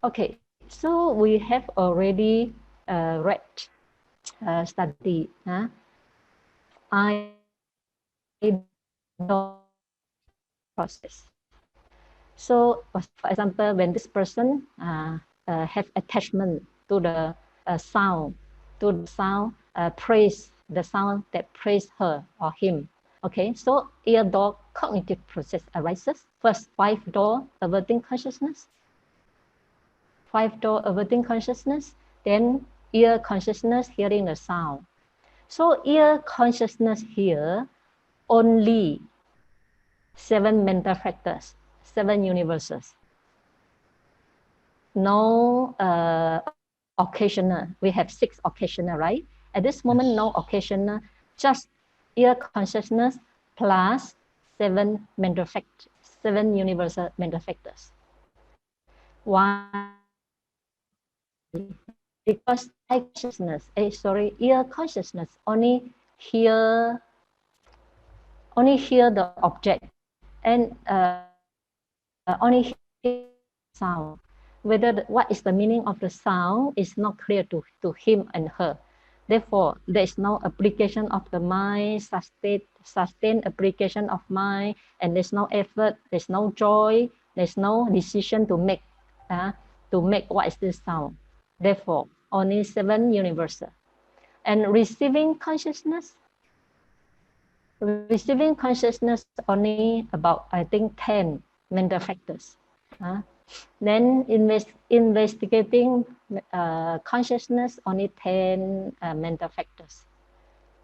Okay, so we have already read, study. I process. So, for example, when this person have attachment to the sound, praise the sound that praise her or him. Okay, so ear door cognitive process arises. First, 5-door averting consciousness. 5-door averting consciousness. Then ear consciousness hearing the sound. So ear consciousness here only 7 mental factors, 7 universals. No occasional. We have 6 occasional, right? At this moment, no occasional, just ear consciousness plus 7 mental factors, 7 universal mental factors. Why? Because ear consciousness only hear the object and only hear sound. Whether what is the meaning of the sound is not clear to him and her. Therefore, there is no application of the mind, sustained application of mind, and there's no effort, there's no joy, there's no decision to make what is this sound. Therefore, only 7 universal. And receiving consciousness only about, I think, 10 mental factors. Then investigating consciousness, only 10 mental factors,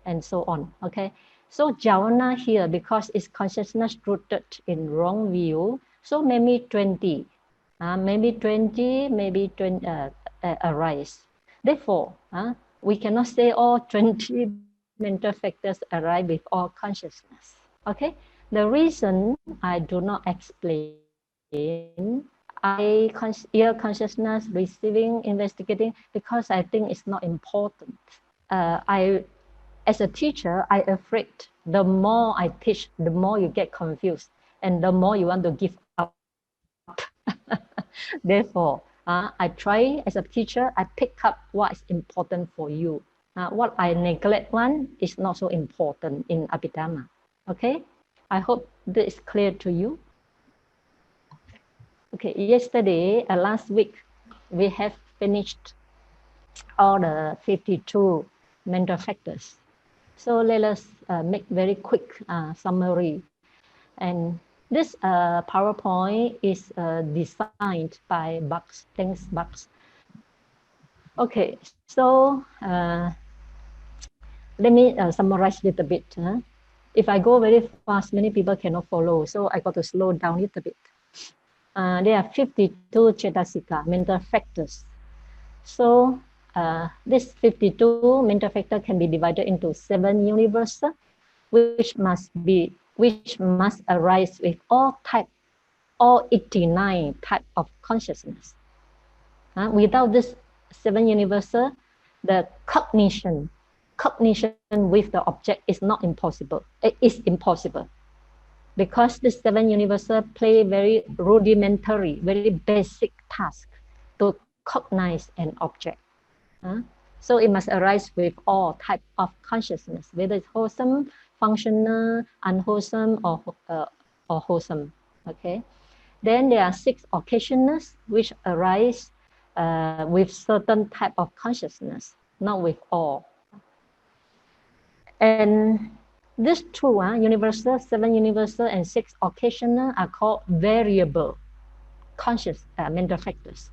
and so on. Okay, so jhana here, because it's consciousness rooted in wrong view, so maybe 20, maybe 20 arise. Therefore, we cannot say all 20 mental factors arise with all consciousness. Okay, the reason I do not explain, ear consciousness, receiving, investigating, because I think it's not important. As a teacher, I afraid the more I teach, the more you get confused, and the more you want to give up. Therefore, I try as a teacher, I pick up what is important for you. What I neglect one is not so important in Abhidhamma. Okay, I hope this is clear to you. Okay, yesterday, last week, we have finished all the 52 mental factors. So let us make very quick summary. And this PowerPoint is designed by Bucks. Thanks, Bucks. Okay, so let me summarize a little bit. If I go very fast, many people cannot follow, so I got to slow down a little bit. There are 52 cetasika, mental factors. So this 52 mental factor can be divided into 7 universal, which must arise with all 89 type of consciousness. Without this 7 universal, the cognition with the object is not impossible. It is impossible, because the 7 universal play very rudimentary, very basic task to cognize an object. So it must arise with all type of consciousness, whether it's wholesome, functional, unwholesome, or wholesome. Okay. Then there are 6 occasionals which arise with certain type of consciousness, not with all. And these 2, universal, 7 universal, and 6 occasional are called variable conscious mental factors.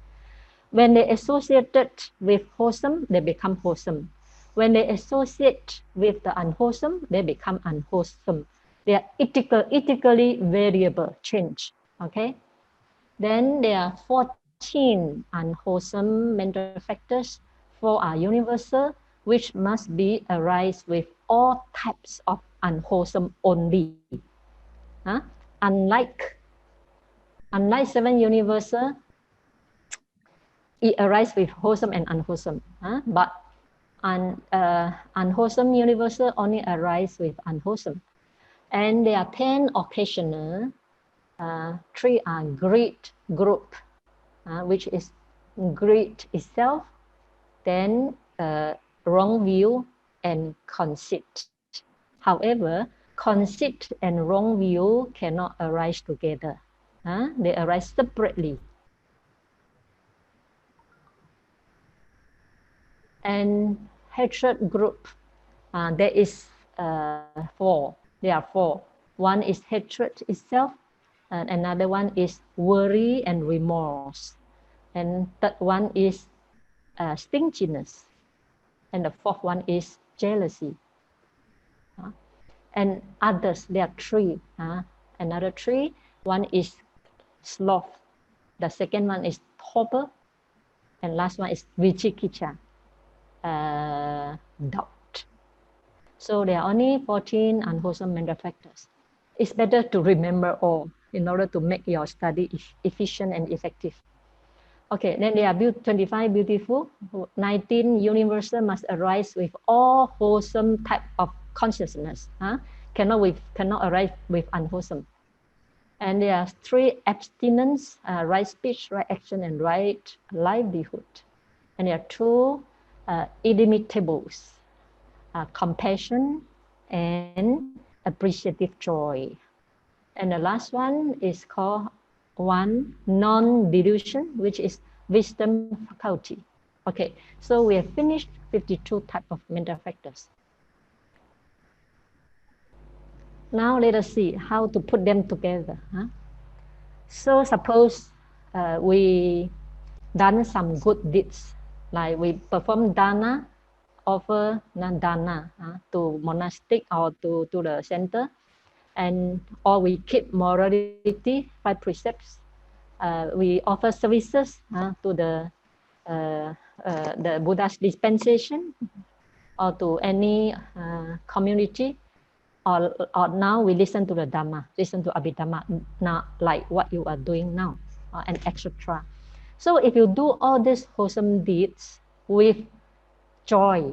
When they associated with wholesome, they become wholesome. When they associate with the unwholesome, they become unwholesome. They are ethically variable, change. Okay. Then there are 14 unwholesome mental factors. 4 are universal, which must be arise with all types of unwholesome only. Unlike 7 universal, it arises with wholesome and unwholesome. But unwholesome universal only arise with unwholesome. And there are 10 occasional. 3 are great group, which is greed itself, then wrong view and conceit. However, conceit and wrong view cannot arise together. They arise separately. And hatred group, there is four. There are four. One is hatred itself, and another one is worry and remorse, and third one is stinginess, and the fourth one is jealousy. And others, there are three. Another three. One is sloth. The second one is torpor, and last one is vichikicha, doubt. So there are only 14 unwholesome mental factors. It's better to remember all in order to make your study efficient and effective. Okay, then there are 25 beautiful. 19 universal must arise with all wholesome type of consciousness. Cannot arise with unwholesome. And there are 3 abstinence, right speech, right action, and right livelihood. And there are 2 illimitables, compassion and appreciative joy. And the last one is called 1 non-delusion, which is wisdom faculty. Okay, so we have finished 52 types of mental factors. Now let us see how to put them together. So suppose we done some good deeds, like we perform dana, offer dana to monastic or to the center, or we keep morality, 5 precepts. We offer services to the Buddha's dispensation or to any community. Or now we listen to the Dhamma, listen to Abhidhamma, now, like what you are doing now, and etc. So if you do all these wholesome deeds with joy,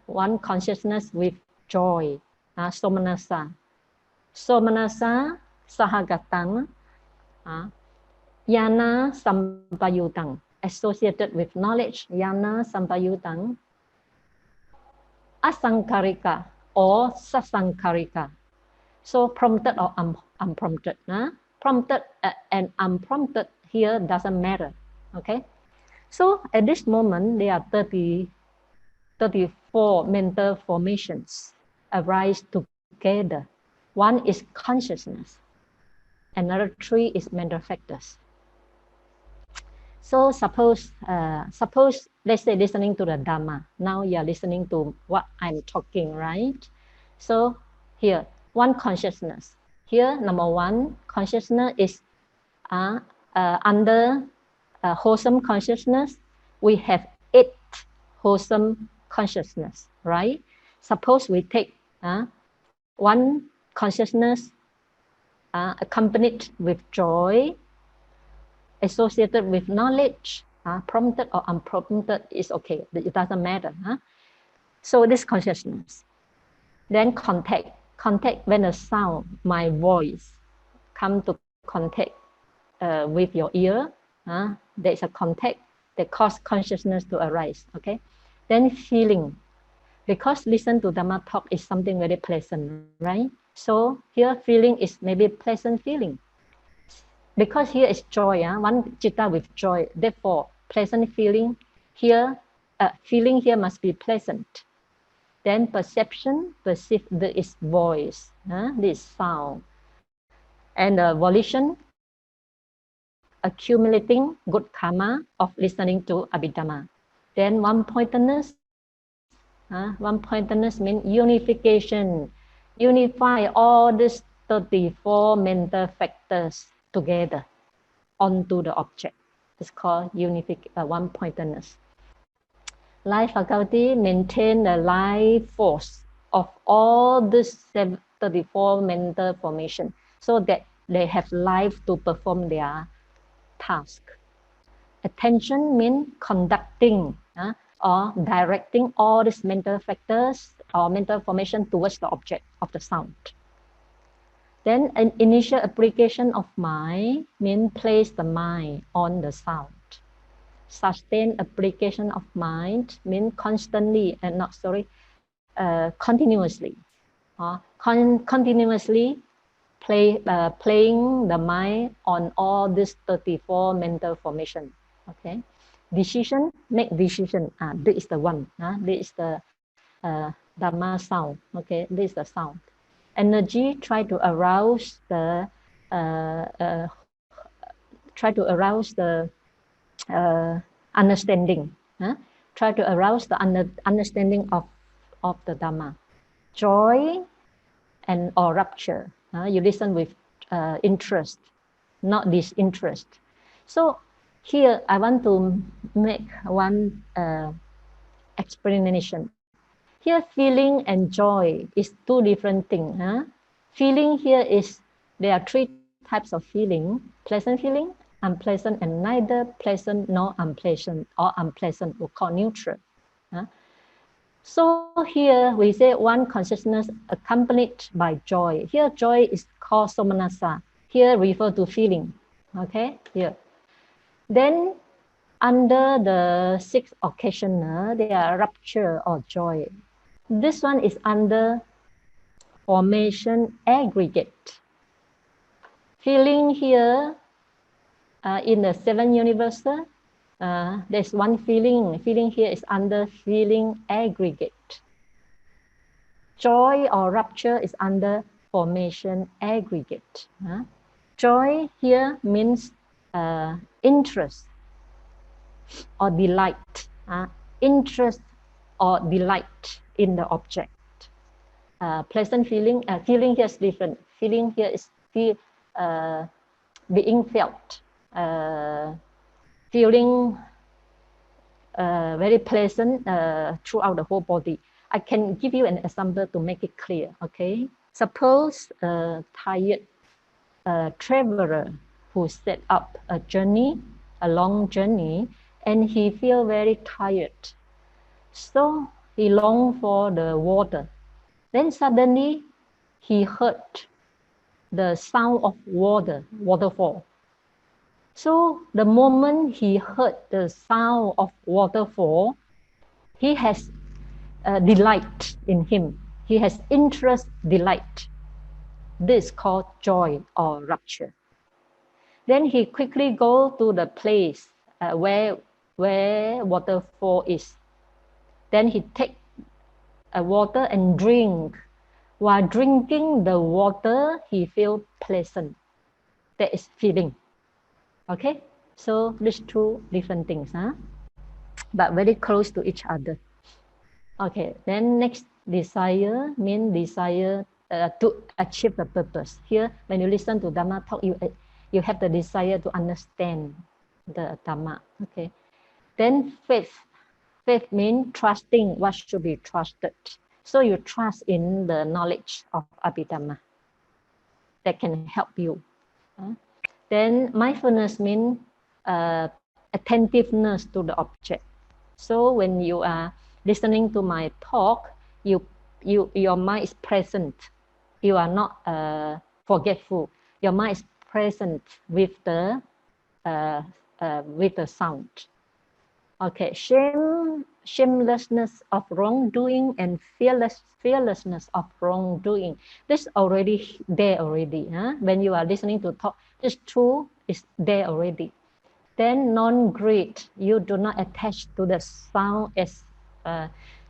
one consciousness with joy, somanasa, sahagatang, yana sampayutang, associated with knowledge, yana sampayutang, asankarika, or sasankarika. So prompted or unprompted. Prompted and unprompted here doesn't matter. Okay. So at this moment, there are 34 mental formations arise together. One is consciousness. Another 3 is mental factors. So suppose let's say listening to the Dhamma. Now you are listening to what I'm talking, right? So here, 1 consciousness. Here, number 1, consciousness is under wholesome consciousness. We have 8 wholesome consciousness, right? Suppose we take 1 consciousness accompanied with joy, associated with knowledge, prompted or unprompted is okay. It doesn't matter. So this consciousness. Then contact when a sound, my voice, come to contact with your ear. There is a contact that causes consciousness to arise. Okay. Then feeling, because listen to Dhamma talk is something very pleasant, right? So here feeling is maybe pleasant feeling. Because here is joy, one citta with joy. Therefore, pleasant feeling here, feeling here must be pleasant. Then perception, perceive this voice, this sound. And volition, accumulating good karma of listening to Abhidhamma. Then one-pointedness. One-pointedness means unification. Unify all these 34 mental factors together onto the object. It's called one-pointedness. Life faculty maintain the life force of all these 34 mental formation so that they have life to perform their task. Attention means conducting or directing all these mental factors or mental formation towards the object of the sound. Then an initial application of mind means place the mind on the sound. sustained application of mind means constantly and not sorry, continuously. Continuously playing the mind on all these 34 mental formation. Okay, decision, make decision. This is the one. This is the Dhamma sound. Okay, this is the sound. Energy, try to arouse the understanding. Try to arouse the understanding of the Dhamma. Joy and or rapture. You listen with interest, not disinterest. So here I want to make one explanation. Here feeling and joy is two different things. Feeling here is, there are three types of feeling: pleasant feeling, unpleasant, and neither pleasant nor unpleasant, or unpleasant, we call neutral. So here we say one consciousness accompanied by joy. Here joy is called somanassa. Here refer to feeling. Okay, here. Then under the sixth occasion, there are rapture or joy. This one is under formation aggregate. Feeling here in the seven universal, there's one feeling. Feeling here is under feeling aggregate. Joy or rapture is under formation aggregate. Joy here means interest or delight. Interest or delight in the object. Pleasant feeling, feeling here is different. Feeling here is being felt. Feeling very pleasant throughout the whole body. I can give you an example to make it clear. Okay, suppose a tired traveler who set up a journey, a long journey, and he feel very tired. So he longed for the water. Then suddenly he heard the sound of waterfall. So the moment he heard the sound of waterfall, he has delight in him. He has interest, delight. This is called joy or rapture. Then he quickly go to the place where waterfall is. Then he take water and drink. While drinking the water, he feel pleasant. That is feeling. Okay, so these two different things, but very close to each other. Okay, then next, desire means desire to achieve the purpose. Here, when you listen to Dhamma talk, you have the desire to understand the Dhamma. Okay, then faith. Faith means trusting what should be trusted. So you trust in the knowledge of Abhidhamma that can help you. Then mindfulness means attentiveness to the object. So when you are listening to my talk, your mind is present. You are not forgetful. Your mind is present with the sound. Okay, shamelessness of wrongdoing and fearlessness of wrongdoing. This already there already. When you are listening to talk, this two is there already. Then non-greed, you do not attach to the sound as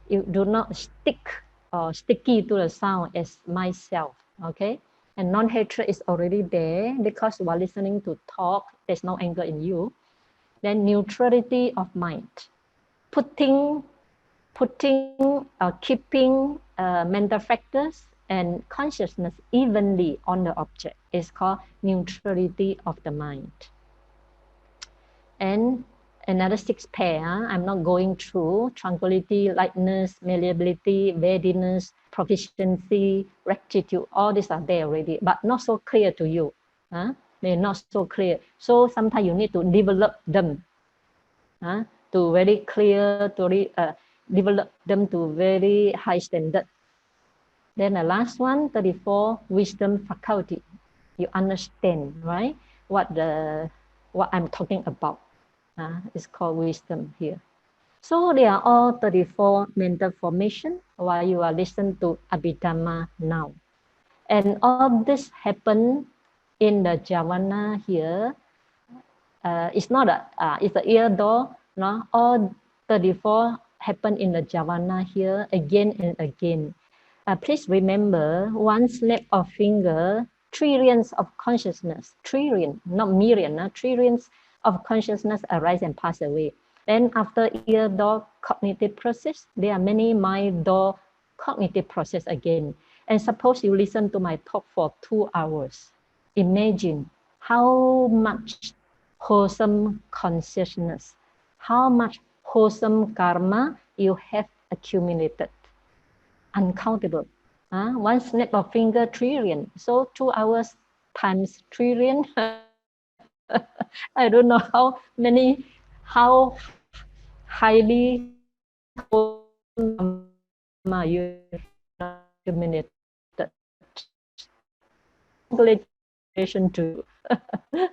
you do not sticky to the sound as myself. Okay, and non-hatred is already there because while listening to talk, there's no anger in you. Then neutrality of mind, keeping mental factors and consciousness evenly on the object is called neutrality of the mind. And another six pair, I'm not going through: tranquility, lightness, malleability, readiness, proficiency, rectitude. All these are there already, but not so clear to you. They're not so clear. So sometimes you need to develop them to very clear, to develop them to very high standard. Then the last one, 34, wisdom faculty. You understand, right? What I'm talking about. It's called wisdom here. So they are all 34 mental formation while you are listening to Abhidhamma now. And all this happen in the Javana here. It's not it's the ear door. No? All 34 happen in the Javana here again and again. Please remember, one snap of finger, trillions of consciousness, trillion, not million, trillions of consciousness arise and pass away. Then after ear door cognitive process, there are many mind door cognitive process again. And suppose you listen to my talk for 2 hours. Imagine how much wholesome consciousness, how much wholesome karma you have accumulated. Uncountable. One snap of finger, trillion. So 2 hours times trillion. I don't know how many, how highly you accumulated. Congratulations to you.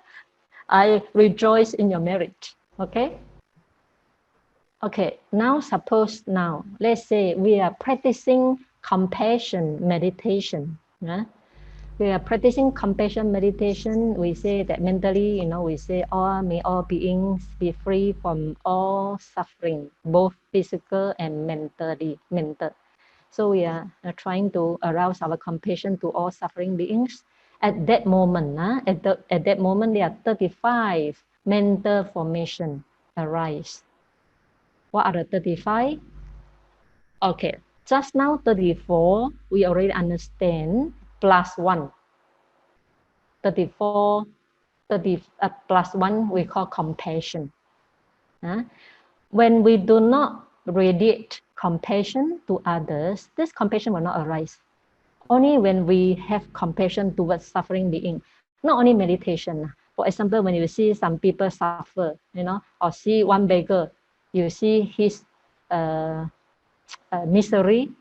I rejoice in your marriage. Okay? Okay, now suppose now, let's say we are practicing compassion meditation. We are practicing compassion meditation. We say that mentally, we say, may all beings be free from all suffering, both physical and mental. So we are trying to arouse our compassion to all suffering beings. At that moment, at that moment, there are 35 mental formation arise. What are the 35? Okay, just now 34, we already understand, plus 1. 34, plus 1, we call compassion. When we do not radiate compassion to others, this compassion will not arise. Only when we have compassion towards suffering being. Not only meditation. For example, when you see some people suffer, or see one beggar, you see his misery,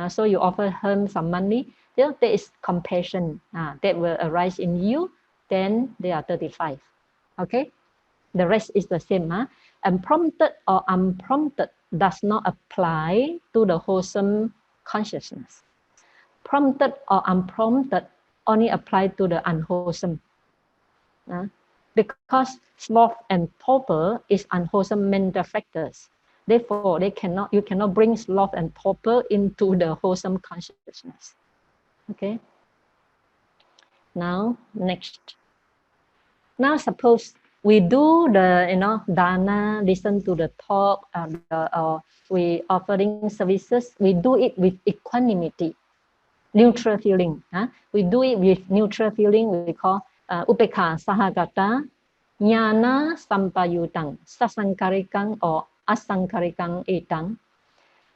so you offer him some money, there is compassion that will arise in you, then they are 35. Okay? The rest is the same. And prompted or unprompted does not apply to the wholesome consciousness. Prompted or unprompted only apply to the unwholesome. Because sloth and torpor is unwholesome mental factors. Therefore, you cannot bring sloth and torpor into the wholesome consciousness. Okay. Now, next. Now, suppose we do the, dana, listen to the talk, or we offering services. We do it with equanimity, neutral feeling. We do it with neutral feeling. We call upekha sahagata, jnana sampayutang, sasankarikang or asankarikang etang.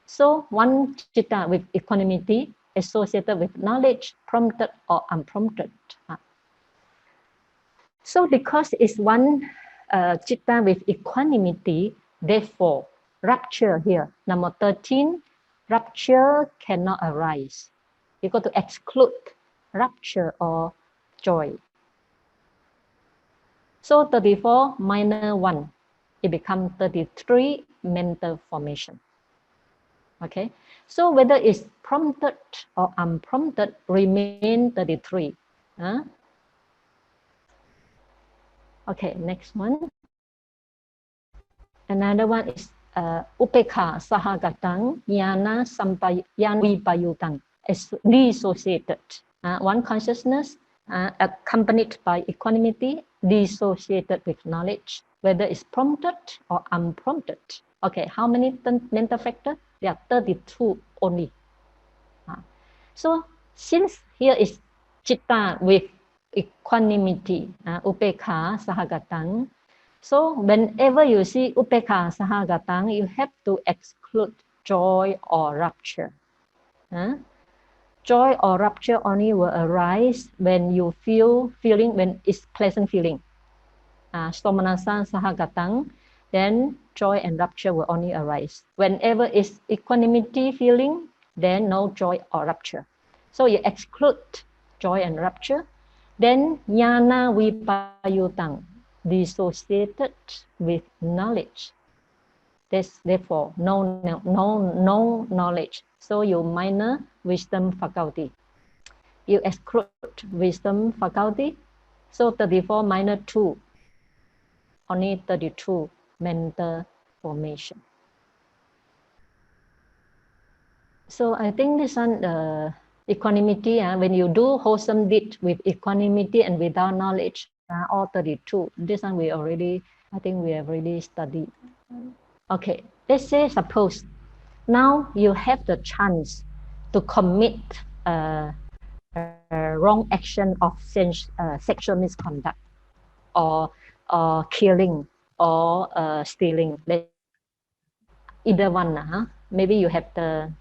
So one citta with equanimity associated with knowledge, prompted or unprompted. So because it's one citta with equanimity, therefore rapture here, number 13, rapture cannot arise. You got to exclude rapture or joy. So 34 minor 1, it becomes 33 mental formation. Okay, so whether it's prompted or unprompted, remain 33. Okay, next one. Another one is upekha sahagatang jnana vipayutang, dissociated. One consciousness accompanied by equanimity, dissociated with knowledge, whether it's prompted or unprompted. Okay, how many mental factors? There are 32 only. So since here is citta with equanimity, upekha sahagatang, so whenever you see upekha sahagatang, you have to exclude joy or rapture. Joy or rapture only will arise when you when it's pleasant feeling. Somanasa sahagatang, then joy and rapture will only arise. Whenever it's equanimity feeling, then no joy or rapture. So you exclude joy and rapture. Then jnana vipayutang. dissociated with knowledge. Therefore, no knowledge. So you minor wisdom faculty. You exclude wisdom faculty. So 34 minor 2, only 32 mental formation. So I think this one, equanimity, when you do wholesome deed with equanimity and without knowledge, all 32. This one we already, I think we have already studied. Okay, let's say, suppose now you have the chance to commit wrong action of sexual misconduct, or killing, or stealing. Either one, maybe you have the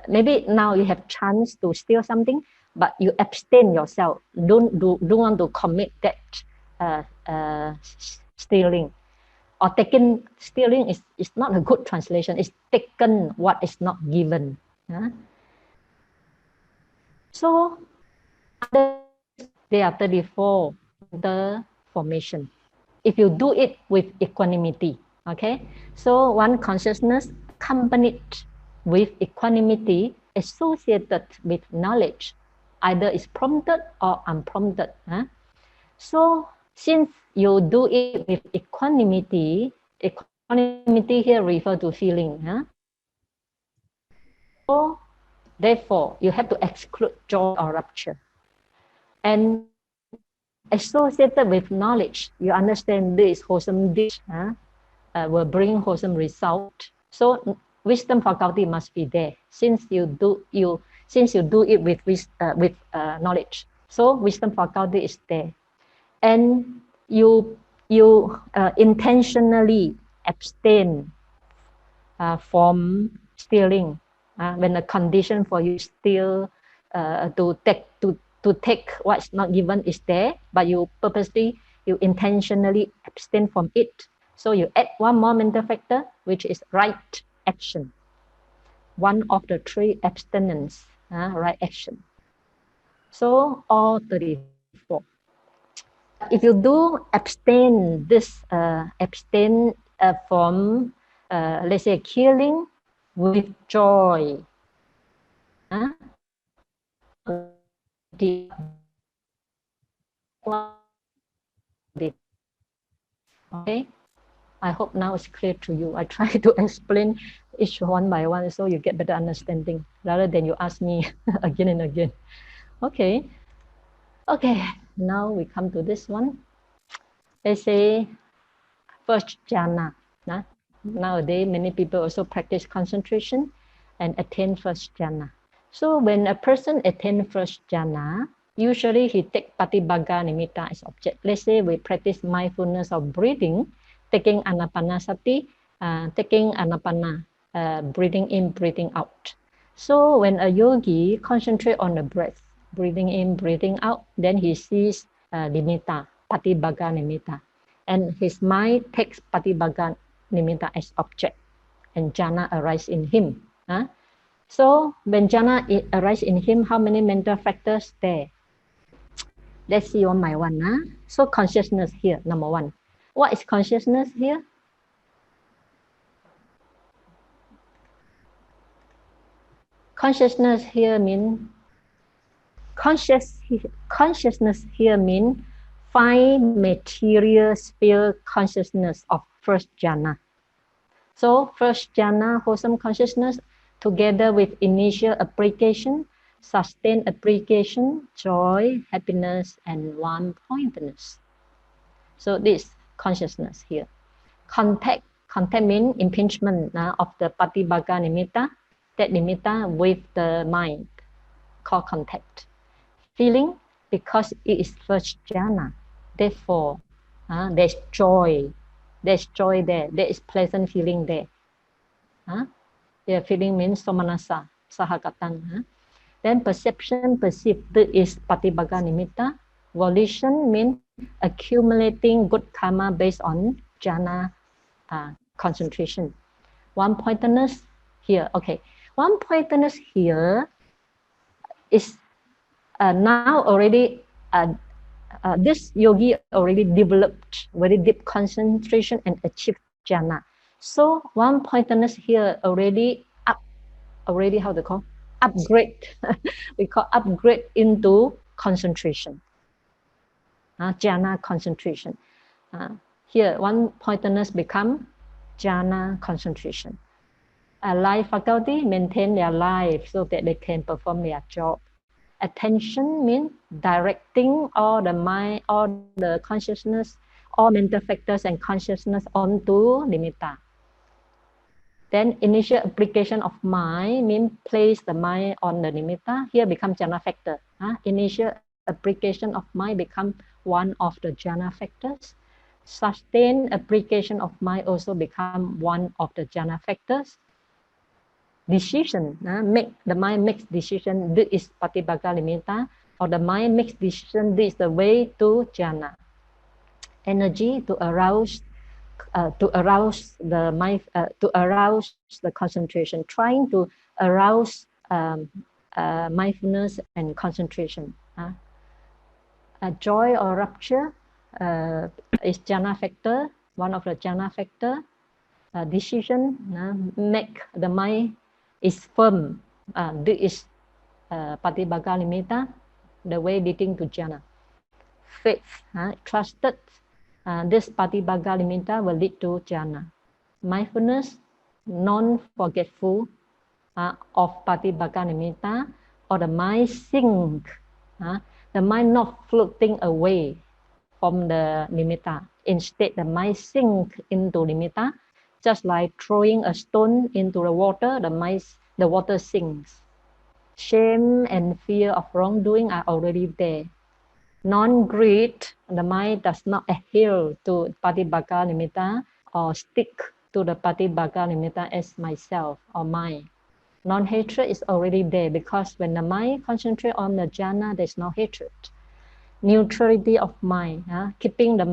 maybe now you have chance to steal something, but you abstain yourself. Don't want to commit that stealing. Or stealing is not a good translation. It's taken what is not given. So there are 34 the formation. If you do it with equanimity, okay. So one consciousness accompanied with equanimity associated with knowledge, either is prompted or unprompted. So since you do it with equanimity here refer to feeling. So therefore, you have to exclude joy or rapture. And associated with knowledge, you understand this wholesome dish will bring wholesome result. So wisdom faculty must be there, since you do it with knowledge. So wisdom faculty is there, and you intentionally abstain from stealing when the condition for you steal to take what's not given is there, but you intentionally abstain from it. So you add one more mental factor, which is right action. One of the 3 abstinence, right action. So all 34. If you do abstain from, let's say, killing with joy, okay. I hope now it's clear to you. I try to explain each one by one so you get better understanding, rather than you ask me again and again. Okay. Now we come to this one. Let's say first jhana. Nowadays, many people also practice concentration and attain first jhana. So when a person attains first jhana, usually he takes patibhaga nimitta as object. Let's say we practice mindfulness of breathing, taking anapanasati, taking anapana, breathing in, breathing out. So when a yogi concentrates on the breath, breathing in, breathing out, then he sees nimitta, patibhaga nimitta. And his mind takes patibhaga nimitta as object, and jhana arises in him. So when jhana arises in him, how many mental factors there? Let's see one by one. So consciousness here, number 1. What is consciousness here? Consciousness here mean consciousness here mean 5 material sphere consciousness of first jhana. So first jhana, wholesome consciousness, together with initial application, sustained application, joy, happiness, and one-pointedness. So this consciousness here. Contact means impingement of the patibhaga nimitta, that nimitta with the mind, called contact. Feeling, because it is first jhana, therefore there's joy. There's joy there. There is pleasant feeling there. Yeah, feeling means somanasa, sahagatan. Then perception, perceived is patibhaga nimitta. Volition means accumulating good karma based on jhana concentration. One-pointedness here. Okay, one-pointedness here is now already this yogi already developed very deep concentration and achieved jhana. So one pointedness here already how to call? Upgrade. We call upgrade into concentration. Jhana concentration. Here, one pointedness become jhana concentration. Life faculty maintain their life so that they can perform their job. Attention means directing all the mind, all the consciousness, all mental factors and consciousness onto nimitta. Then initial application of mind means place the mind on the nimitta. Here become jhana factor. Initial application of mind become one of the jhana factors. Sustained application of mind also become one of the jhana factors. Decision, the mind makes decision, this is patibhaga nimitta, or the mind makes decision, this is the way to jhana. Energy to arouse the mind, to arouse the concentration, trying to arouse mindfulness and concentration. Joy or rapture is jhana factor, one of the jhana factor. Decision make the mind is firm. This is patibhaga nimitta, the way leading to jhana. Faith, trusted, this patibhaga nimitta will lead to jhana. Mindfulness, non-forgetful of patibhaga nimitta, or the mind sink, the mind not floating away from the nimitta. Instead, the mind sink into nimitta, just like throwing a stone into the water, the water sinks. Shame and fear of wrongdoing are already there. Non-greed, the mind does not adhere to patibhaga nimitta or stick to the patibhaga nimitta as myself or mine. Non-hatred is already there because when the mind concentrates on the jhana, there's no hatred. Neutrality of mind, keeping the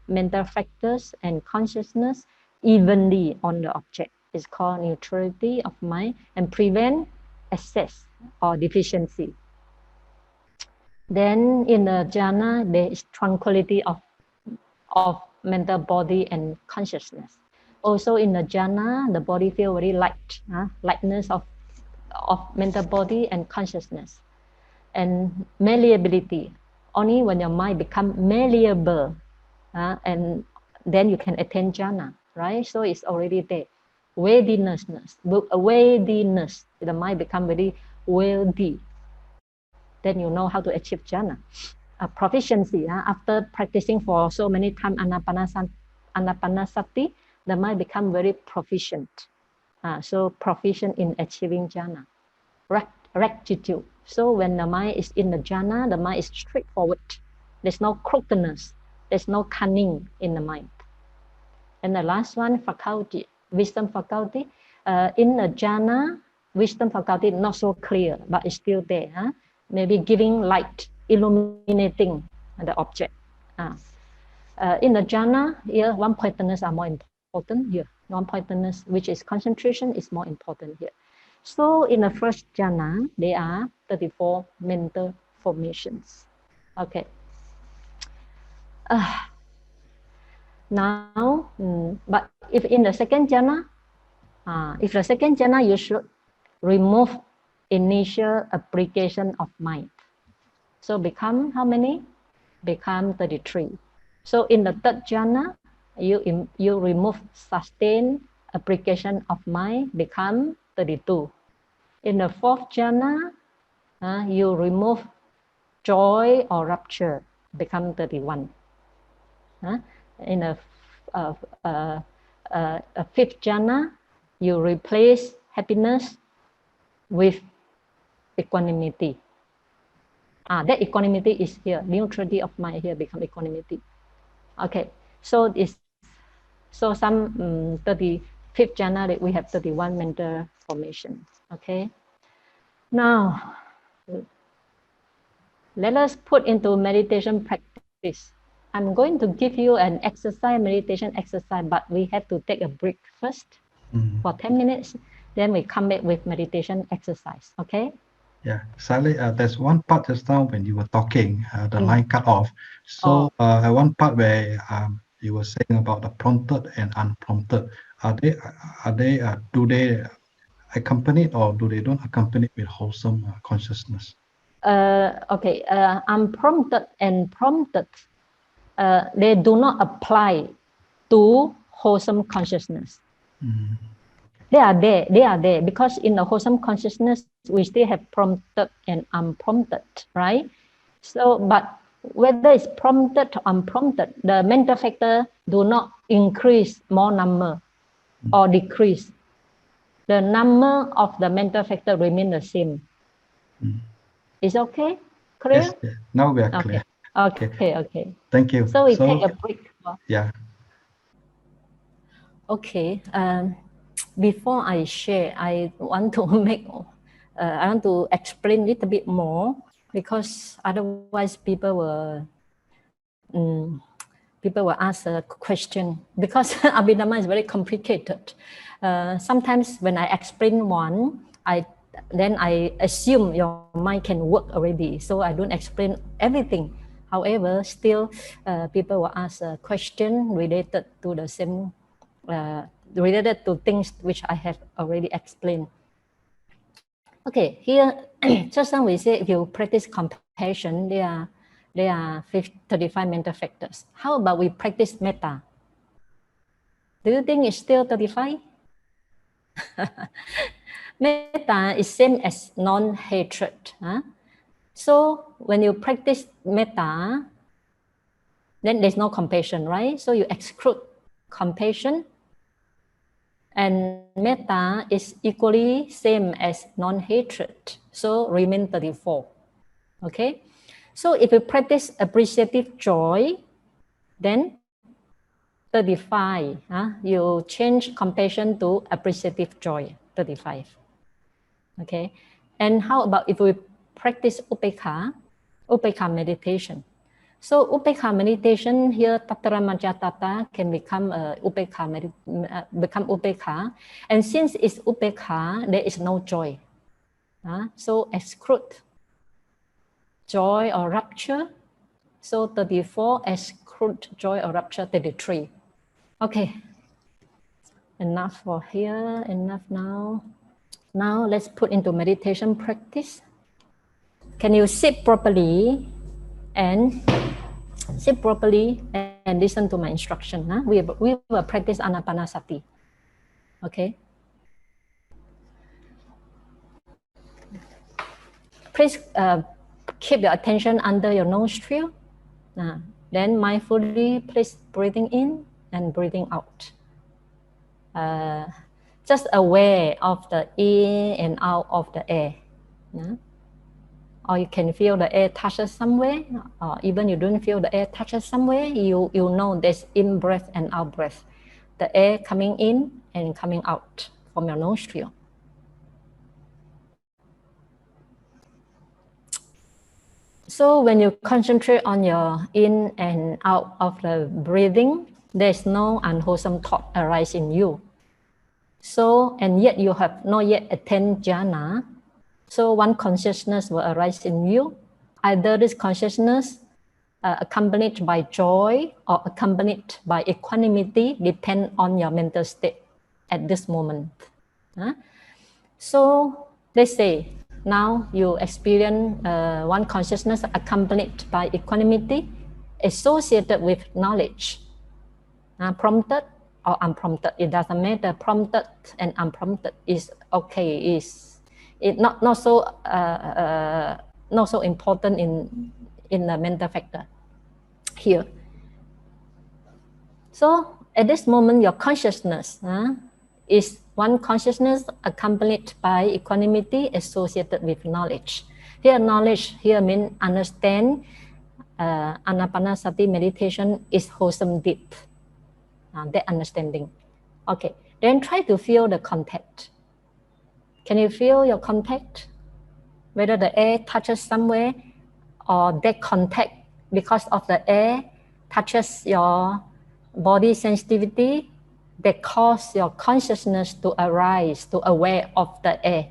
mental factors and consciousness evenly on the object is called neutrality of mind, and prevent excess or deficiency. Then in the jhana, there is tranquility of mental body and consciousness. Also in the jhana, the body feels very light, lightness of mental body and consciousness. And malleability, only when your mind becomes malleable, and then you can attain jhana, right? So it's already there. Weightiness, the mind becomes very weighty. Then you know how to achieve jhana. Proficiency, after practicing for so many times anapanasati, the mind becomes very proficient. So proficient in achieving jhana. Rectitude. So when the mind is in the jhana, the mind is straightforward. There's no crookedness. There's no cunning in the mind. And the last one, faculty, wisdom faculty. In the jhana, wisdom faculty not so clear, but it's still there. Maybe giving light, illuminating the object. In the jhana, here, one-pointedness are more important here. One-pointedness, which is concentration, is more important here. So in the first jhana, there are 34 mental formations. Okay. Now, but if in the second jhana, you should remove initial application of mind. So become how many? Become 33. So in the third jhana, you remove sustained application of mind, become 32. In the fourth jhana, you remove joy or rapture, become 31. In the fifth jhana, you replace happiness with equanimity. That equanimity is here. Neutrality of mind here become equanimity. Okay, so some 35th jhana that we have 31 mental formations. Okay, now let us put into meditation practice. I'm going to give you an exercise, meditation exercise, but we have to take a break first for 10 minutes. Then we come back with meditation exercise. Okay? Yeah, Sayalay, there's one part just now when you were talking, the line cut off. So at one part where you were saying about the prompted and unprompted, do they accompany or do they don't accompany with wholesome consciousness? Okay, unprompted and prompted, they do not apply to wholesome consciousness. They are there because in the wholesome consciousness we still have prompted and unprompted, right? So, but whether it's prompted or unprompted, the mental factor do not increase more number or decrease. The number of the mental factor remain the same. Is okay? Clear? Yes, now we are clear. Okay. Thank you. So we take a break. Yeah. Okay. Before I share, I want to I want to explain a little bit more because otherwise people will ask a question because Abhidhamma is very complicated. Sometimes when I explain one, then I assume your mind can work already, so I don't explain everything. However, still people will ask a question related to the same, related to things which I have already explained. Okay, here just now we say if you practice compassion, there are 35 mental factors. How about we practice metta? Do you think it's still 35? Metta is same as non-hatred. Huh? So when you practice metta, then there's no compassion, right? So you exclude compassion, and metta is equally same as non-hatred. So remain 34. Okay? So if you practice appreciative joy, then 35. You change compassion to appreciative joy, 35. Okay? And how about if we practice upekkha meditation? So upekkha meditation here, tattara majjhatthata can become become upekkha. And since it's upekkha, there is no joy. So exclude joy or rapture. So 34 exclude joy or rapture, 33. Okay. Enough for here, enough now. Now let's put into meditation practice. Can you sit properly and listen to my instruction? We will practice anapanasati. Okay. Please keep your attention under your nostril. Then mindfully, please breathing in and breathing out. Just aware of the in and out of the air. Or you can feel the air touches somewhere, or even you don't feel the air touches somewhere, you know there's in breath and out breath. The air coming in and coming out from your nostril. So when you concentrate on your in and out of the breathing, there's no unwholesome thought arise in you. So, and yet you have not yet attained jhana. So one consciousness will arise in you. Either this consciousness accompanied by joy or accompanied by equanimity, depend on your mental state at this moment. So let's say now you experience one consciousness accompanied by equanimity associated with knowledge, prompted or unprompted, it doesn't matter. Prompted and unprompted is okay. It's not so important in the mental factor here. So at this moment, your consciousness is one consciousness accompanied by equanimity associated with knowledge. Here, knowledge here means understand. Anapanasati meditation is wholesome deep. That understanding. Okay, then try to feel the contact. Can you feel your contact? Whether the air touches somewhere or that contact because of the air touches your body sensitivity that cause your consciousness to arise, to aware of the air.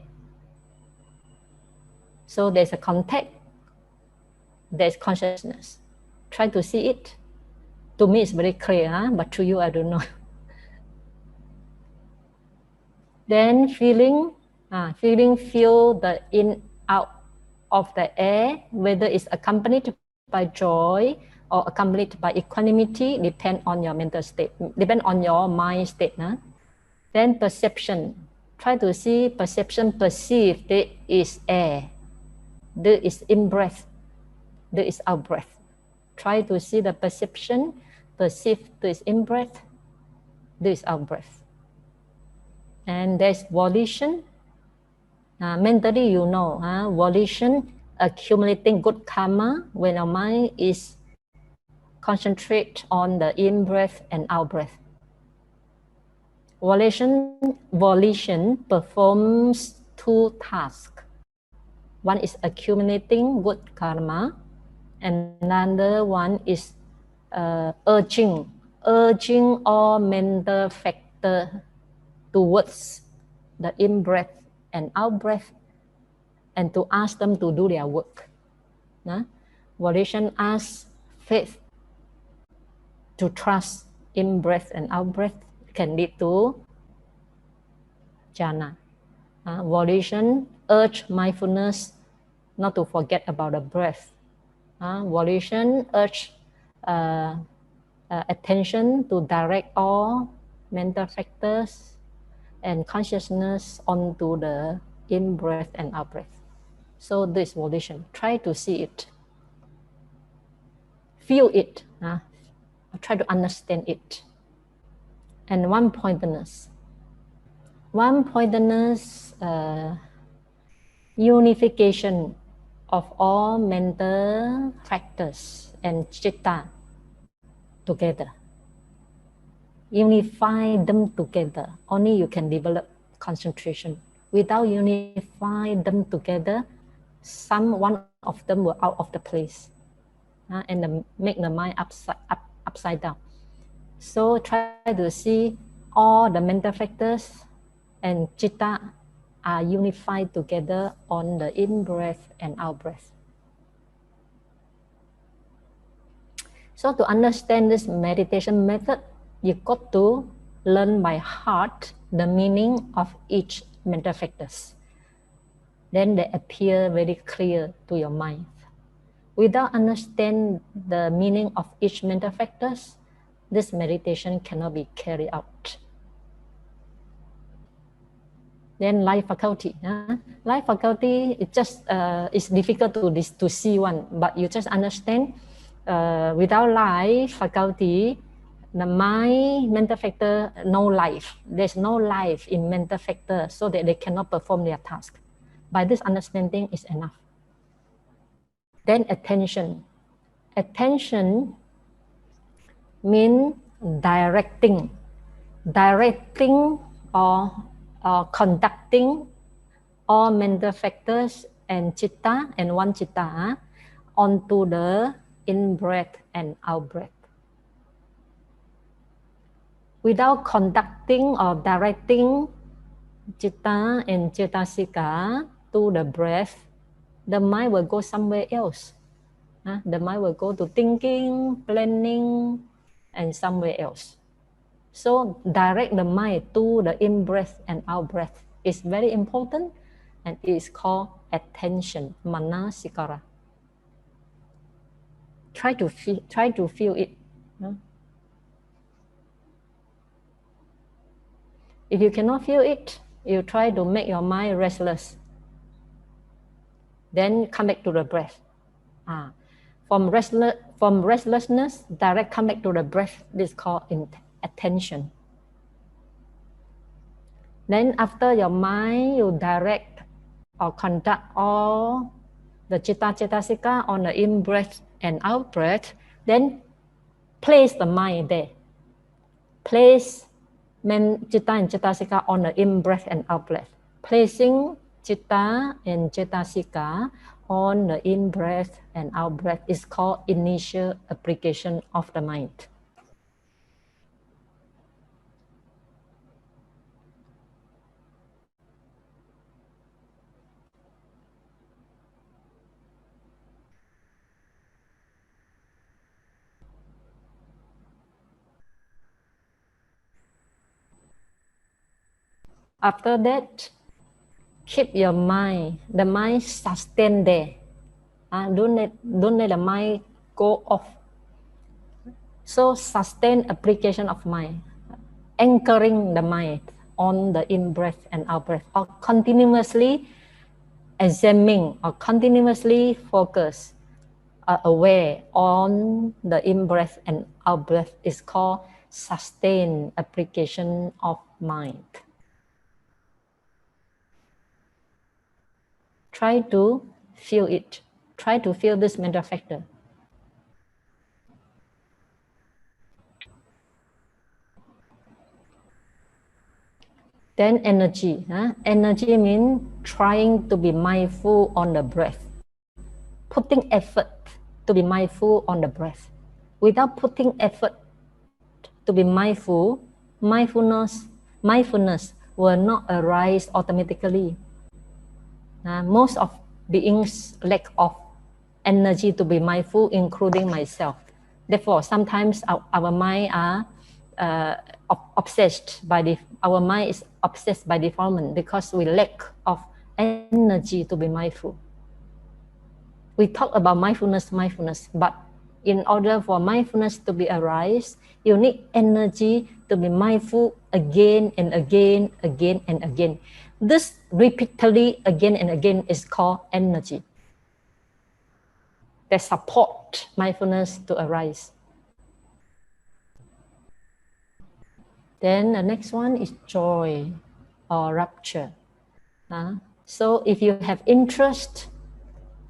So there's a contact, there's consciousness. Try to see it. To me, it's very clear, huh? But to you, I don't know. Then feel the in, out of the air, whether it's accompanied by joy or accompanied by equanimity, depend on your mental state, depend on your mind state. Huh? Then perception. Try to see perception, perceive there is air, there is in-breath, there is out-breath. Try to see the perception, perceive there is in-breath, there is out-breath. And there's volition. Mentally, you know, volition, accumulating good karma when our mind is concentrate on the in-breath and out-breath. Volition performs two tasks. One is accumulating good karma, and another one is urging all mental factors towards the in-breath and out-breath, and to ask them to do their work. Volition asks faith to trust in-breath and out-breath can lead to jhana. Volition urge mindfulness not to forget about the breath. Volition urge attention to direct all mental factors and consciousness onto the in-breath and out-breath. So this volition, try to see it. Feel it. Try to understand it. And one-pointedness. One-pointedness, unification of all mental factors and citta together. Unify them together. Only you can develop concentration. Without unifying them together, one of them will out of the place and make the mind upside down. So try to see all the mental factors and citta are unified together on the in-breath and out-breath. So to understand this meditation method, you got to learn by heart the meaning of each mental factors. Then they appear very clear to your mind. Without understanding the meaning of each mental factors, this meditation cannot be carried out. Then life faculty. Life faculty, it just it's difficult to see one, but you just understand without life faculty, the mind mental factor, no life. There's no life in mental factor, so that they cannot perform their task. By this understanding is enough. Then attention. Attention means directing or conducting all mental factors and citta and one citta onto the in-breath and out-breath. Without conducting or directing citta and cetasika to the breath, the mind will go somewhere else. The mind will go to thinking, planning, and somewhere else. So direct the mind to the in-breath and out-breath is very important, and it is called attention, manasikara. Try to feel it. If you cannot feel it, you try to make your mind restless. Then come back to the breath. From restlessness, direct come back to the breath. This is called attention. Then after your mind, you direct or conduct all the citta cetasika on the in-breath and out-breath, then place the mind there. Place citta and cetasika on the in-breath and out-breath. Placing citta and cetasika on the in-breath and out-breath is called initial application of the mind. After that, keep your mind, the mind sustain there. Don't let the mind go off. So sustain application of mind, anchoring the mind on the in-breath and out-breath, or continuously examining or continuously focus, aware on the in-breath and out-breath is called sustained application of mind. Try to feel it. Try to feel this mental factor. Then energy. Energy means trying to be mindful on the breath. Putting effort to be mindful on the breath. Without putting effort to be mindful, mindfulness will not arise automatically. Most of beings lack of energy to be mindful, including myself. Therefore, sometimes our mind are obsessed by our mind is obsessed by defilement because we lack of energy to be mindful. We talk about mindfulness, but in order for mindfulness to be arise, you need energy to be mindful again and again, again and again. This repeatedly again and again is called energy that support mindfulness to arise. Then the next one is joy or rapture. So if you have interest,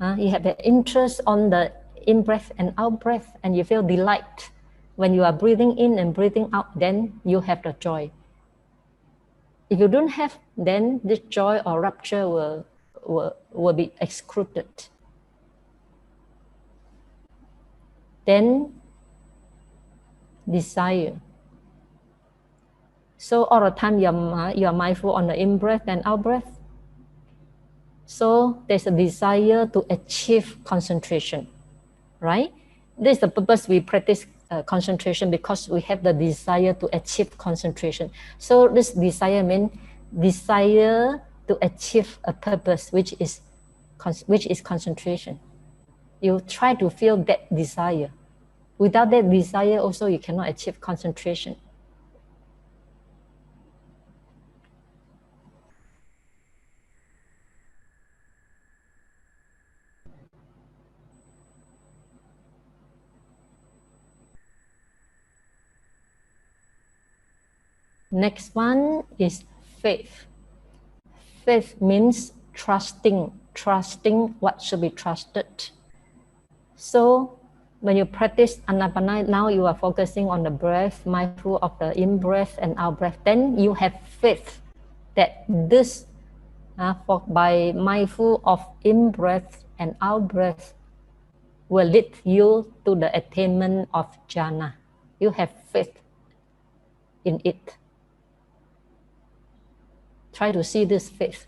you have an interest on the in-breath and out-breath, and you feel delight when you are breathing in and breathing out, then you have the joy. If you don't have, then this joy or rapture will be excluded. Then desire. So all the time you are mindful on the in-breath and out-breath. So there's a desire to achieve concentration, right? This is the purpose we practice concentration, because we have the desire to achieve concentration. So this desire means desire to achieve a purpose, which is concentration. You try to feel that desire. Without that desire also you cannot achieve concentration. Next one is faith. Faith means trusting what should be trusted. So when you practice Anapana, now you are focusing on the breath, mindful of the in-breath and out-breath. Then you have faith that this, by mindful of in-breath and out-breath, will lead you to the attainment of jhana. You have faith in it. Try to see this faith.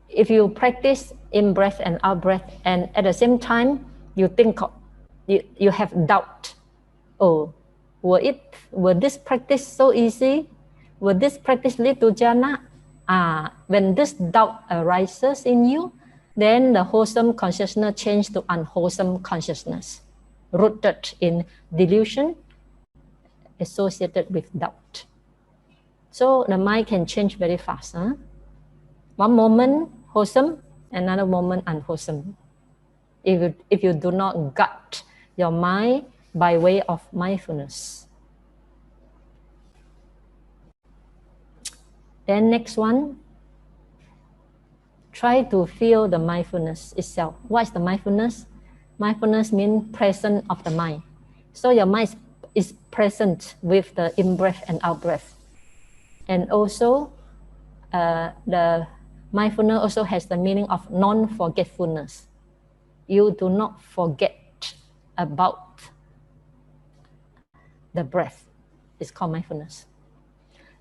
If you practice in-breath and out-breath, and at the same time you think you have doubt, will this practice so easy? Will this practice lead to jhana? When this doubt arises in you, then the wholesome consciousness changes to unwholesome consciousness, rooted in delusion associated with doubt. So the mind can change very fast. One moment wholesome, another moment unwholesome. If you do not gut your mind by way of mindfulness. Then next one, try to feel the mindfulness itself. What is the mindfulness? Mindfulness means presence of the mind. So your mind is present with the in-breath and out-breath. And also, the mindfulness also has the meaning of non-forgetfulness. You do not forget about the breath. It's called mindfulness.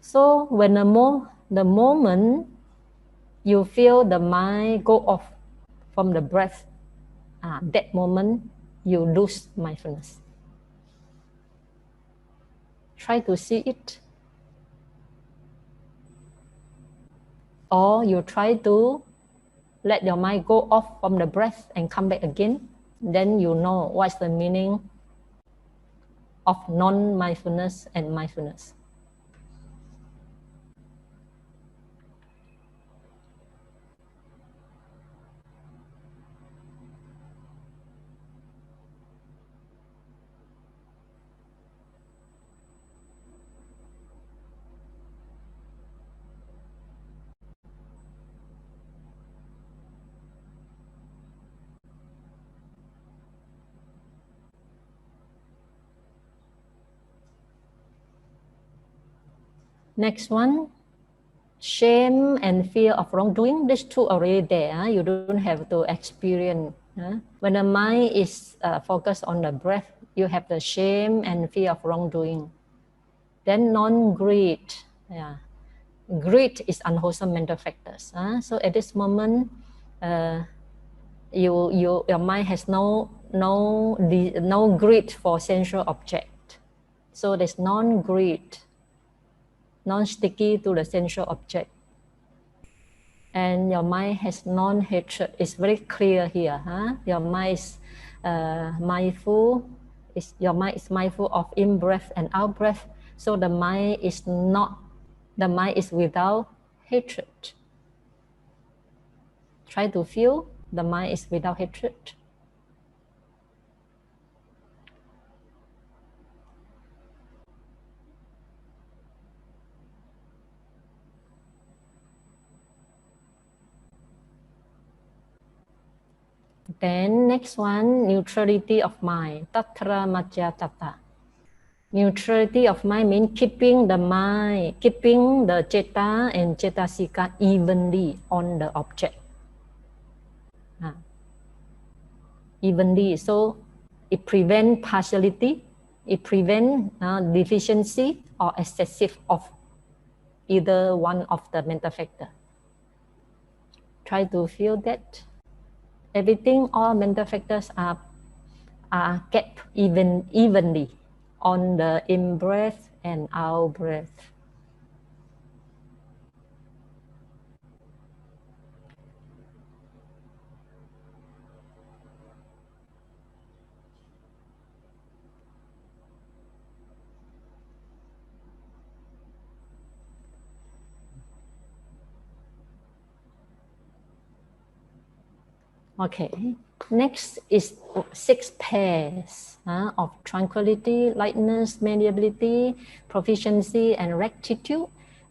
So when the moment you feel the mind go off from the breath, that moment you lose mindfulness. Try to see it. or you try to let your mind go off from the breath and come back again, then you know what's the meaning of non-mindfulness and mindfulness. Next one, shame and fear of wrongdoing. These two are already there. You don't have to experience. When the mind is focused on the breath, you have the shame and fear of wrongdoing. Then non-greed. Yeah. Greed is unwholesome mental factors. So at this moment, your mind has no greed for sensual object. So there's non-greed, non-sticky to the sensual object. And your mind has non-hatred. It's very clear here. Your mind is mindful. Your mind is mindful of in-breath and out-breath. So the mind is without hatred. Try to feel the mind is without hatred. Then next one, neutrality of mind. Tatra Majja Tata. Neutrality of mind means keeping the mind, keeping the Citta and Cetasika evenly on the object. Evenly, so it prevents partiality, it prevents deficiency or excessive of either one of the mental factor. Try to feel that everything, all mental factors are kept evenly on the in-breath and out-breath. Okay, next is 6 pairs of tranquility, lightness, malleability, proficiency, and rectitude.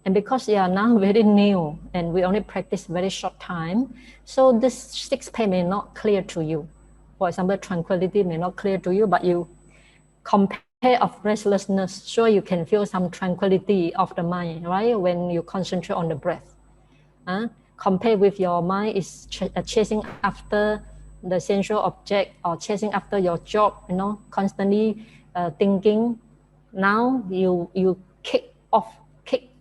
And because you are now very new and we only practice very short time, so this 6 pair may not clear to you. For example, tranquility may not clear to you, but you compare of restlessness, so you can feel some tranquility of the mind, right? When you concentrate on the breath. Compare with your mind is chasing after the sensual object or chasing after your job, constantly thinking. Now you kick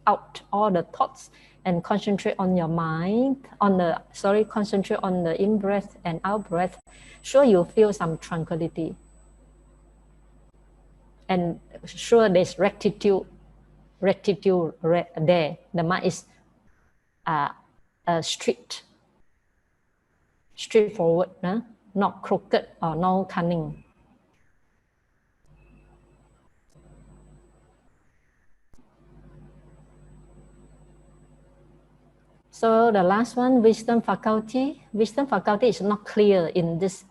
out all the thoughts and concentrate on your mind, concentrate on the in-breath and out-breath. Sure, you feel some tranquility. And sure, there's rectitude there. The mind is straightforward, not crooked or no cunning. So the last one, wisdom faculty. Wisdom faculty is not clear in this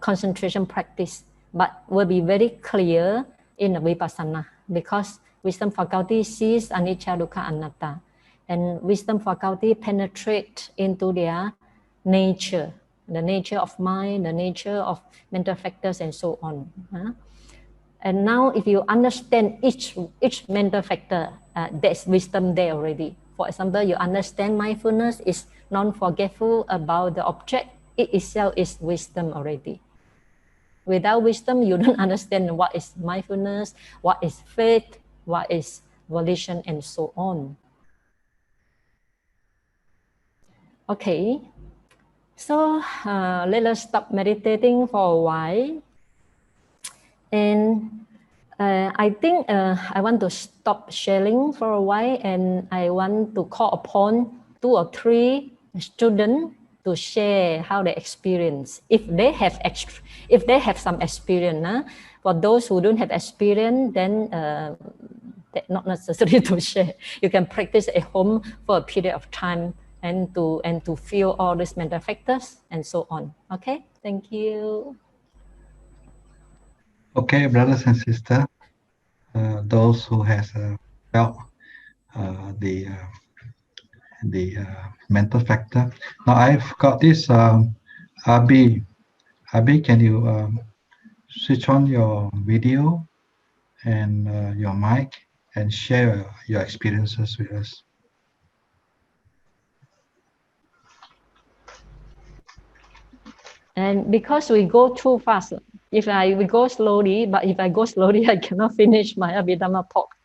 concentration practice, but will be very clear in the vipassana, because wisdom faculty sees anicca, dukkha, anatta, and wisdom faculty penetrate into their nature, the nature of mind, the nature of mental factors, and so on. And now if you understand each mental factor, there's wisdom there already. For example, you understand mindfulness is non-forgetful about the object, it itself is wisdom already. Without wisdom, you don't understand what is mindfulness, what is faith, what is volition, and so on. Okay, so let us stop meditating for a while. And I think I want to stop sharing for a while, and I want to call upon 2 or 3 students to share how they experience. If they have some experience, for those who don't have experience, then not necessary to share. You can practice at home for a period of time and to feel all these mental factors and so on. Okay, thank you. Okay, brothers and sisters, those who has felt the mental factor. Now I've got this Abhi. Abhi, can you switch on your video and your mic and share your experiences with us? And because we go too fast, we go slowly, but if I go slowly, I cannot finish my Abhidhamma talk.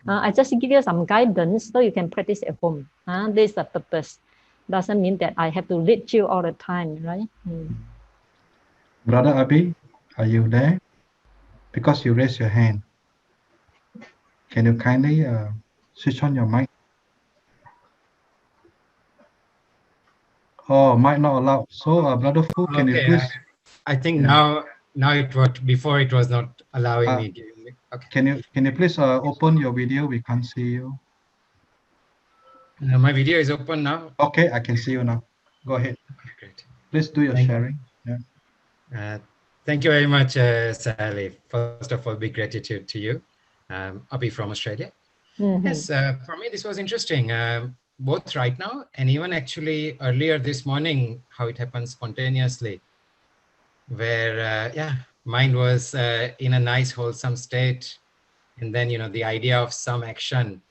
I just give you some guidance so you can practice at home. This is the purpose. Doesn't mean that I have to lead you all the time, right? Brother Abhi, are you there? Because you raised your hand. Can you kindly switch on your mic? Oh, mic not allowed. So, Brother Fu, can you please? I think now it worked. Before it was not allowing me. Okay. Can you please open your video? We can't see you. My video is open now. Okay, I can see you now. Go ahead. Okay, great. Please do your sharing. Yeah. Thank you very much, Sayalay. First of all, big gratitude to you. Abhi from Australia. Yes, for me, this was interesting. Both right now and even actually earlier this morning, how it happened spontaneously, where, mind was in a nice, wholesome state. And then, the idea of some action,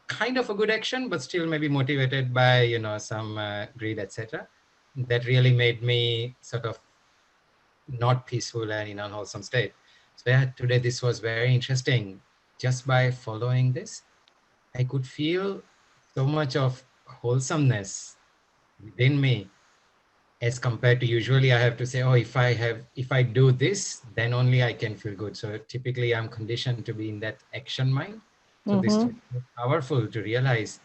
kind of a good action, but still maybe motivated by, some greed, etc. That really made me sort of not peaceful and in an unwholesome state. So yeah, today this was very interesting. Just by following this, I could feel so much of wholesomeness within me, as compared to usually I have to say, oh, if I do this, then only I can feel good. So typically I'm conditioned to be in that action mind. So this is powerful to realize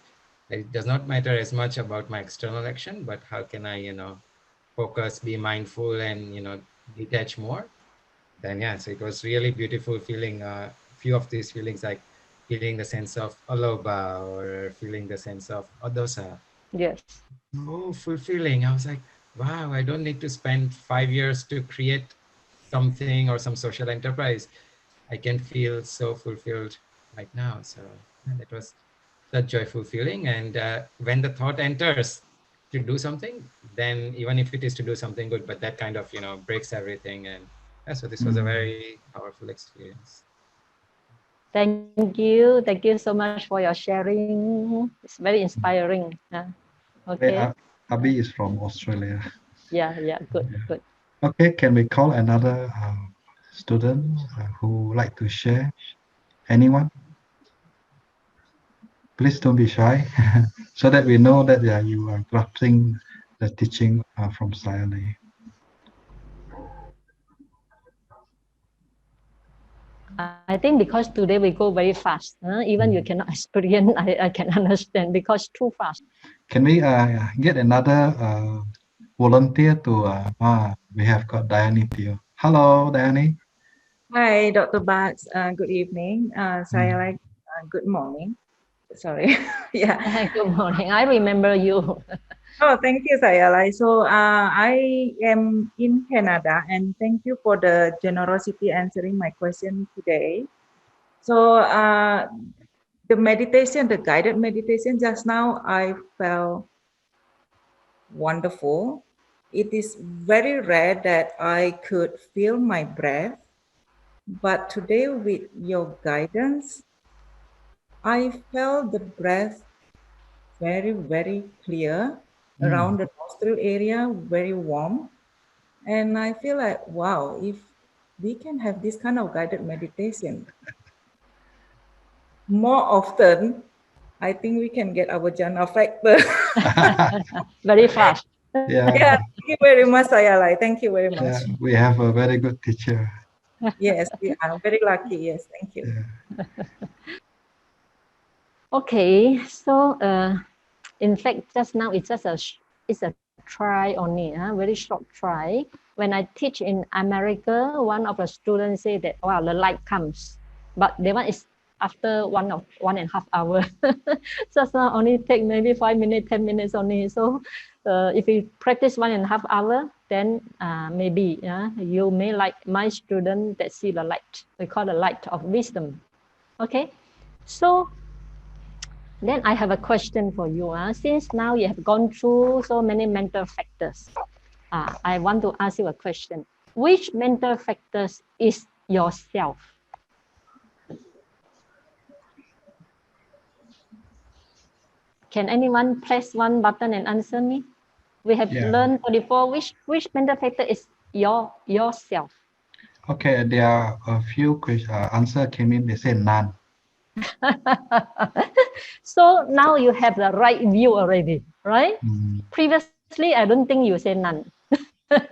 that it does not matter as much about my external action, but how can I, focus, be mindful, and detach more. Then so it was really beautiful feeling few of these feelings, like feeling the sense of alobha or feeling the sense of adosa. Yes. So fulfilling. I was like, wow, I don't need to spend 5 years to create something or some social enterprise. I can feel so fulfilled right now. So that was such joyful feeling. And when the thought enters to do something, then even if it is to do something good, but that kind of, breaks everything. And so this was a very powerful experience. Thank you. Thank you so much for your sharing. It's very inspiring. Okay. Abhi is from Australia. Yeah, good. Okay, can we call another student who would like to share? Anyone? Please don't be shy, so that we know that you are grasping the teaching from Sayalay. I think because today we go very fast, even you cannot experience, I can understand, because too fast. Can we get another volunteer to, we have got Dayani Teo. Hello, Dayani. Hi, Dr. Bats. Good evening. Sayalay, good morning. Sorry. Yeah. Good morning. I remember you. Oh, thank you, Sayalay. So I am in Canada, and thank you for the generosity answering my question today. So the meditation, the guided meditation just now, I felt wonderful. It is very rare that I could feel my breath, but today with your guidance, I felt the breath very, very clear around the nostril area, very warm. And I feel like, wow, if we can have this kind of guided meditation more often, I think we can get our jhana factor. Very fast. Yeah, thank you very much, Sayalay. Thank you very much. Yeah, we have a very good teacher. Yes, we are very lucky. Yes, thank you. Yeah. Okay, so in fact, just now it's just it's a try only, very short try. When I teach in America, one of the students say that, wow, the light comes, but the one is after 1.5 hours. Just now only take maybe 5 minutes, 10 minutes only. So if you practice 1.5 hours, then maybe you may like my student that see the light. We call the light of wisdom. Okay, so then I have a question for you. Since now you have gone through so many mental factors, I want to ask you a question. Which mental factors is yourself? Can anyone press one button and answer me? We have learned before which mental factor is yourself. Okay, there are a few answer came in. They say none. So now you have the right view already, right? Mm. Previously, I don't think you say none.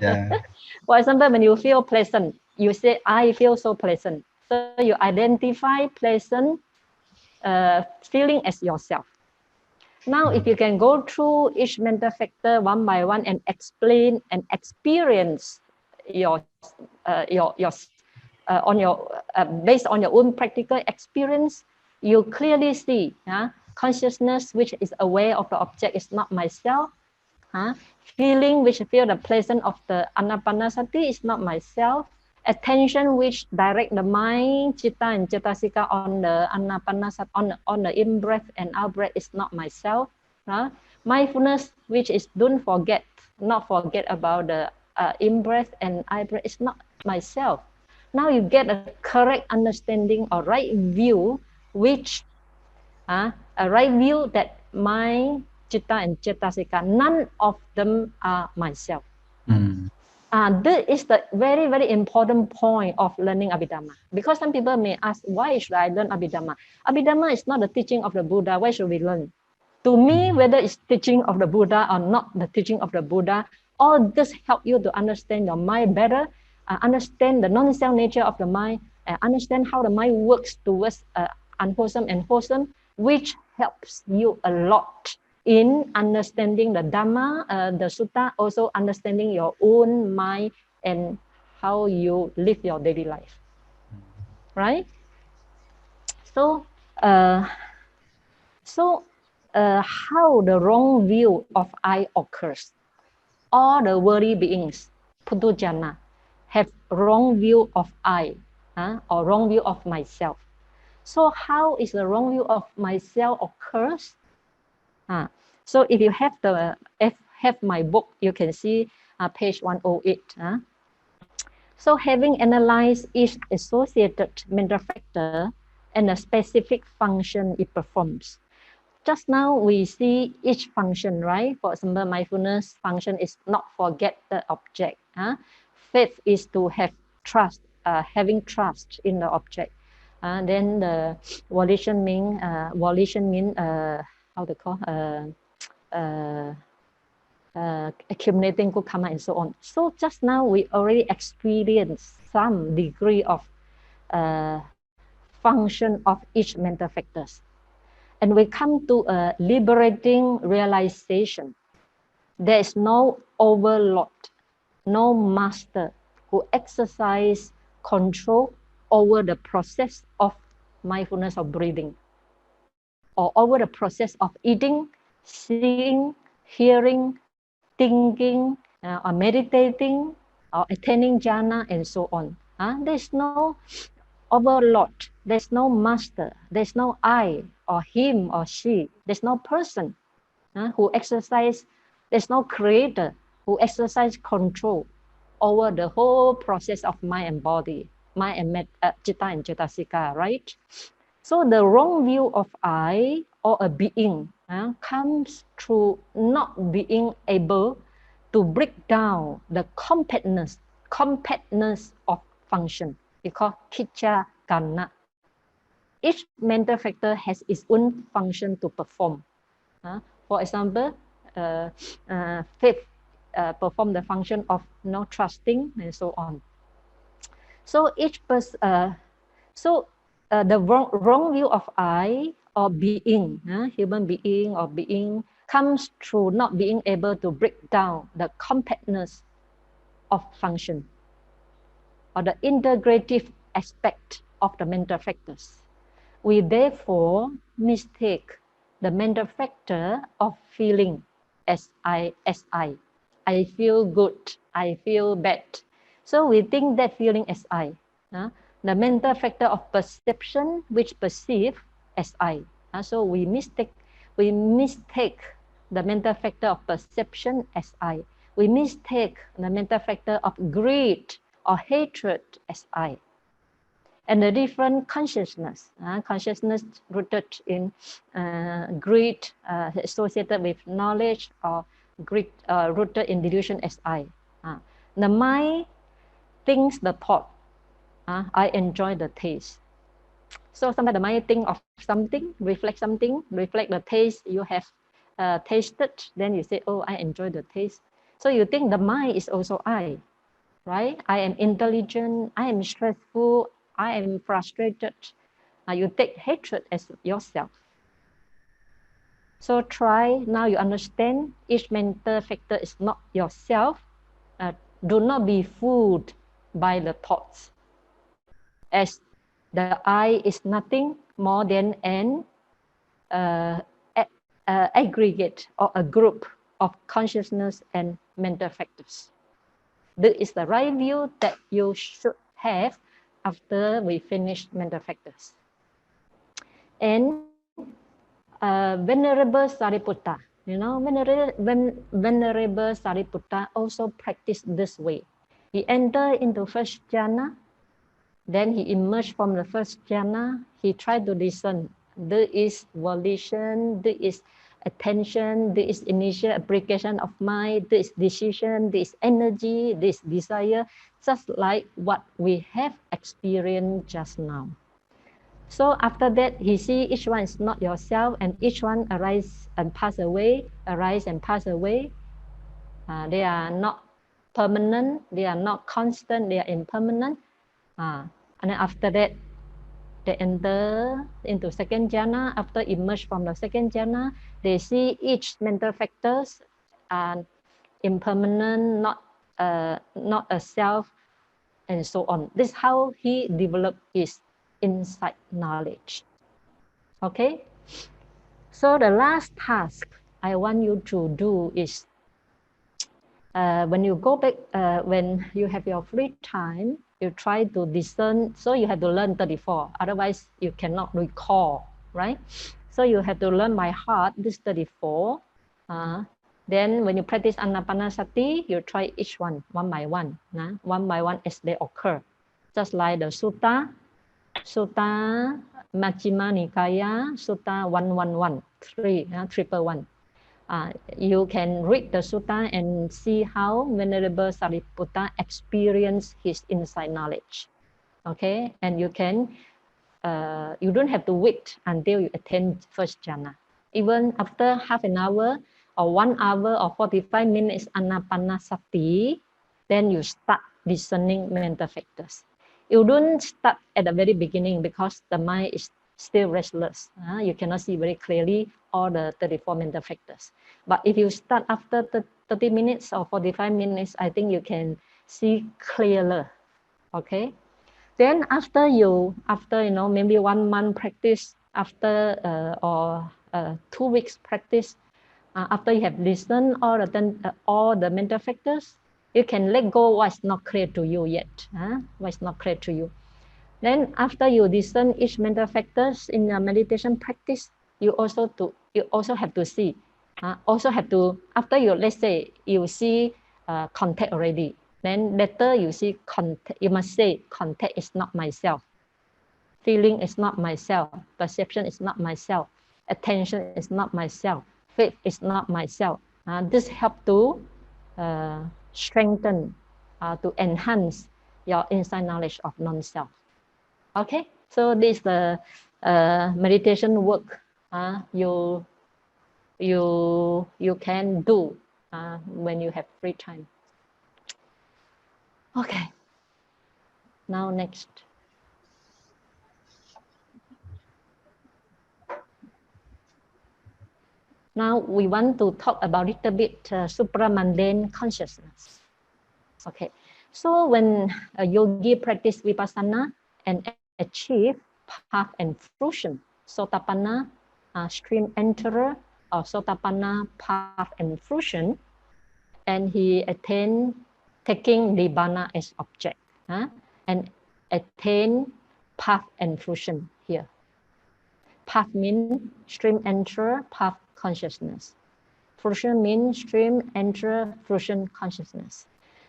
Yeah. For example, when you feel pleasant, you say, I feel so pleasant. So you identify pleasant feeling as yourself. Now, if you can go through each mental factor one by one and explain and experience based on your own practical experience, you clearly see consciousness which is aware of the object is not myself. Feeling which feel the pleasant of the anapanasati is not myself. Attention which direct the mind, citta and cetasika on the anapanasati, on the in-breath and out-breath is not myself. Mindfulness which is not forget about the in-breath and out-breath is not myself. Now you get a correct understanding or right view, which a right view that mind, citta and cetasika, none of them are myself. This is the very, very important point of learning Abhidhamma. Because some people may ask, why should I learn Abhidhamma? Abhidhamma is not the teaching of the Buddha. Why should we learn? To me, whether it's teaching of the Buddha or not the teaching of the Buddha, all this help you to understand your mind better, understand the non-self nature of the mind, understand how the mind works towards unwholesome and wholesome, which helps you a lot in understanding the Dhamma, the Sutta, also understanding your own mind and how you live your daily life. Right? So, how the wrong view of I occurs. All the worthy beings, Puthujjana, have wrong view of I, or wrong view of myself. So how is the wrong view of myself occurs? So if you have my book, you can see page 108. So having analyzed each associated mental factor and the specific function it performs. Just now we see each function, right? For example, mindfulness function is not forget the object. Faith is to have trust, having trust in the object. Then the volition mean how to call accumulating good karma and so on. So just now we already experienced some degree of function of each mental factors. And we come to a liberating realization. There is no overlord, no master who exercise control over the process of mindfulness of breathing, or over the process of eating, seeing, hearing, thinking, or meditating, or attaining jhana, and so on. There's no overlord, there's no master, there's no I or him or she, there's no person who exercise, there's no creator who exercise control over the whole process of mind and body, mind and citta and cetasika, right? So the wrong view of I or a being comes through not being able to break down the compactness of function. We call kicca karna. Each mental factor has its own function to perform. For example, faith perform the function of trusting and so on. So each person, the wrong view of I or being, human being or being, comes through not being able to break down the compactness of function or the integrative aspect of the mental factors. We therefore mistake the mental factor of feeling as I. I feel good, I feel bad. So we think that feeling as I. The mental factor of perception which perceive as I. So we mistake the mental factor of perception as I. We mistake the mental factor of greed or hatred as I. And the different consciousness, consciousness rooted in greed, associated with knowledge, or greed rooted in delusion as I. The mind thinks the thought, I enjoy the taste. So sometimes the mind think of something, reflect the taste you have tasted, then you say, oh, I enjoy the taste. So you think the mind is also I, right? I am intelligent, I am stressful, I am frustrated. You take hatred as yourself. So try, now you understand each mental factor is not yourself. Do not be fooled by the thoughts, as the I is nothing more than an aggregate or a group of consciousness and mental factors. This is the right view that you should have after we finish mental factors. And Venerable Sariputta, Venerable Sariputta also practiced this way. He entered into first jhana, then he emerged from the first jhana. He tried to listen. There is volition, there is attention, there is initial application of mind, there is decision, there is energy, there is desire, just like what we have experienced just now. So after that, he see each one is not yourself, and each one arise and pass away, arise and pass away. They are not permanent, they are not constant, they are impermanent. And then after that, they enter into second jhana. After emerge from the second jhana, they see each mental factors are impermanent, not a self, and so on. This is how he developed his insight knowledge. Okay? So the last task I want you to do is when you go back, when you have your free time, you try to discern. So you have to learn 34, otherwise you cannot recall, right? So you have to learn by heart this 34. Then when you practice Anapanasati, you try each one by one as they occur. Just like the Sutta Majjhima Nikaya, Sutta 111, 311. You can read the sutta and see how Venerable Sariputta experienced his insight knowledge. Okay, and you can, you don't have to wait until you attain first jhana. Even after half an hour or 1 hour or 45 minutes Anapanasati, then you start discerning mental factors. You don't start at the very beginning because the mind is still restless. You cannot see very clearly all the 34 mental factors. But if you start after 30 minutes or 45 minutes, I think you can see clearer. Okay. Then after maybe 1 month practice, after 2 weeks practice, after you have listened all the mental factors, you can let go what's not clear to you yet. What's not clear to you. Then after you discern each mental factors in your meditation practice, you also have to see. After you, let's say you see contact already, then later you see contact, you must say contact is not myself. Feeling is not myself. Perception is not myself. Attention is not myself. Faith is not myself. This helps to strengthen, to enhance your insight knowledge of non-self. Okay, so this is the meditation work you can do when you have free time. Okay. Now next. Now we want to talk about a little bit supra-mundane consciousness. Okay, so when a yogi practice vipassana and achieve path and fruition, sotapanna, stream enterer, or sotapanna, path and fruition, and he attain taking nibbana as object, and attain path and fruition here. Path means stream enterer, path consciousness. Fruition means stream enterer, fruition consciousness.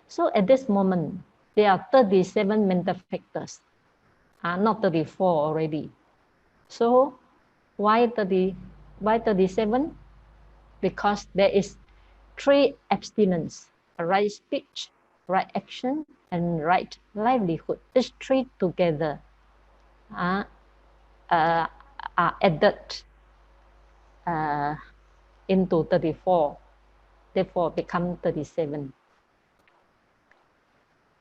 So at this moment, there are 37 mental factors, not 34 already. So why 37? Because there is 3 abstinence: right speech, right action, and right livelihood. These 3 together are added into 34, therefore become 37.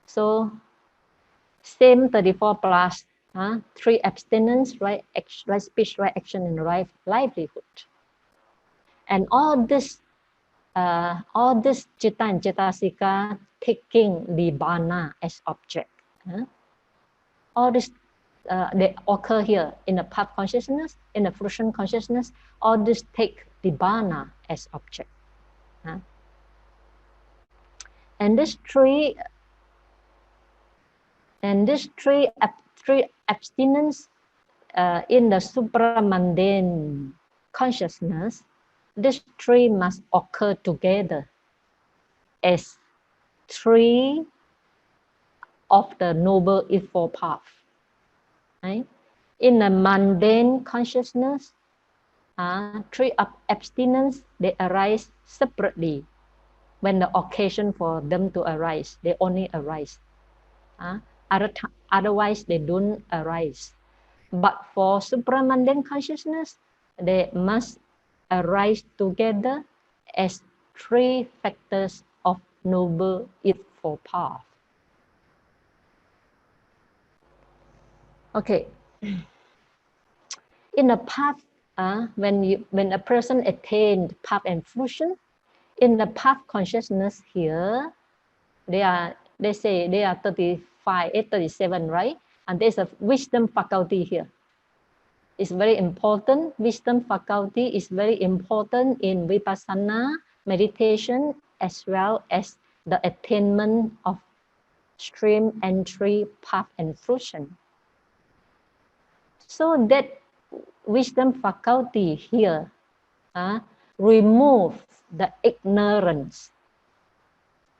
So same 34 plus 3 abstinence, right speech, right action, and right livelihood. And all this citta and cetasika taking nibbana as object. All this they occur here in the path consciousness, in the fruition consciousness. All this take nibbana as object. And these three abstinence in the supra-mundane consciousness, these 3 must occur together as 3 of the noble eightfold path. Right? In the mundane consciousness, 3 abstinence, they arise separately. When the occasion for them to arise, they only arise. Otherwise, they don't arise. But for supramundane consciousness, they must arise together as 3 factors of noble eightfold path. Okay. In the path, when a person attained path and fruition, in the path consciousness here, they say they are 35, 37, right? And there's a wisdom faculty here. It's very important. Wisdom faculty is very important in vipassana meditation as well as the attainment of stream entry, path, and fruition. So that wisdom faculty here removes the ignorance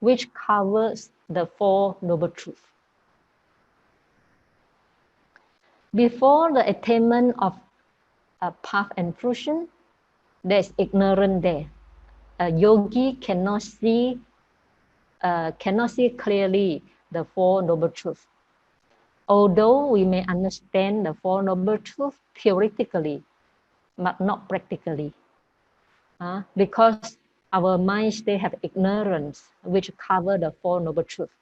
which covers the 4 noble truths. Before the attainment of path and fruition, there's ignorance there. A yogi cannot see clearly the 4 noble truths. Although we may understand the 4 noble truths theoretically, but not practically, because our minds, they have ignorance which cover the 4 noble truths.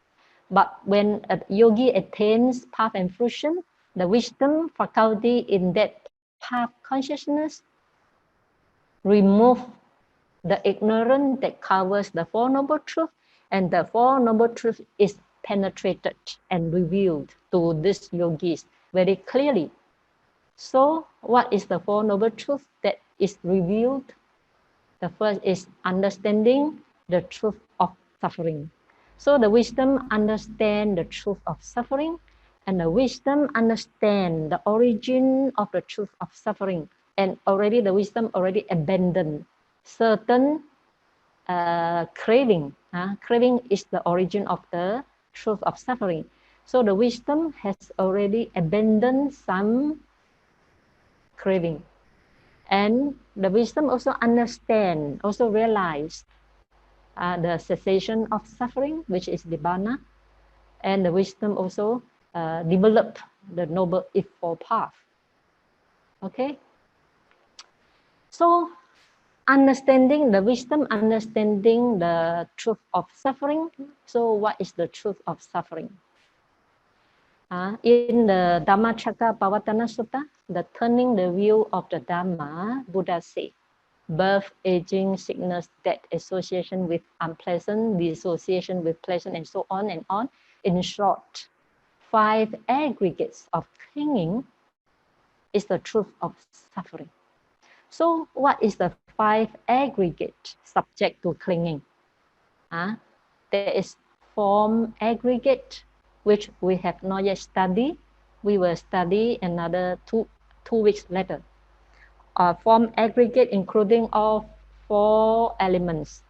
But when a yogi attains path and fruition, the wisdom faculty in that path consciousness remove the ignorance that covers the 4 noble truths, and the 4 noble truths is penetrated and revealed to these yogis very clearly. So what is the 4 noble truths that is revealed? The first is understanding the truth of suffering. So the wisdom understand the truth of suffering, and the wisdom understand the origin of the truth of suffering. And already the wisdom already abandoned certain craving. Craving is the origin of the truth of suffering. So the wisdom has already abandoned some craving. And the wisdom also understand, also realize the cessation of suffering, which is nibbana. And the wisdom also develop the noble eightfold path. Okay? So understanding the wisdom, understanding the truth of suffering. So what is the truth of suffering? In the Dhammacakkappavattana Sutta, the turning the view of the Dhamma, Buddha said, birth, aging, sickness, death, association with unpleasant, dissociation with pleasant, and so on and on. In short, 5 aggregates of clinging is the truth of suffering. So what is the 5 aggregate subject to clinging? There is form aggregate, which we have not yet studied. We will study another two weeks later. Form aggregate including all 4 elements.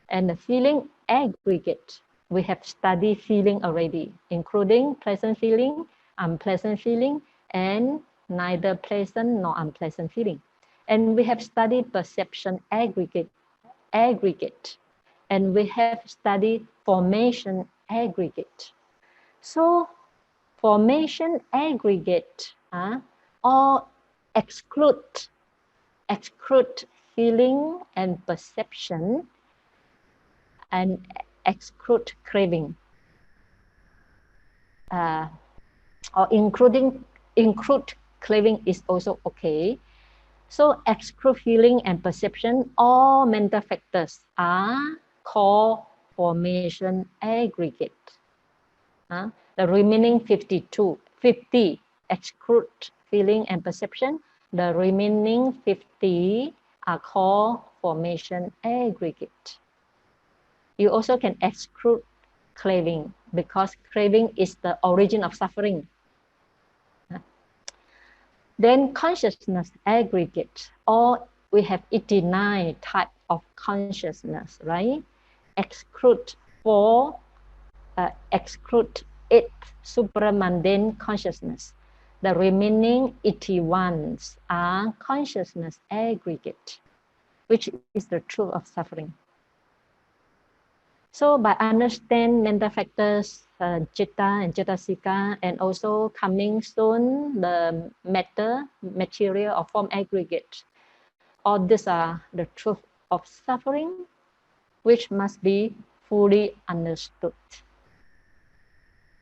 And the feeling aggregate, we have studied feeling already, including pleasant feeling, unpleasant feeling, and neither pleasant nor unpleasant feeling. And we have studied perception aggregate, and we have studied formation aggregate. So formation aggregate all exclude feeling and perception and exclude craving, or include craving is also okay. So exclude feeling and perception, all mental factors are called formation aggregate. The remaining 50 exclude feeling and perception. The remaining 50 are called formation aggregate. You also can exclude craving because craving is the origin of suffering. Then consciousness aggregate, or we have 89 types of consciousness, right? Exclude 8 Supra mundane consciousness. The remaining 81 are consciousness aggregate, which is the truth of suffering. So by understanding mental factors, citta and cetasika, and also coming soon, the material or form aggregate, all these are the truth of suffering, which must be fully understood.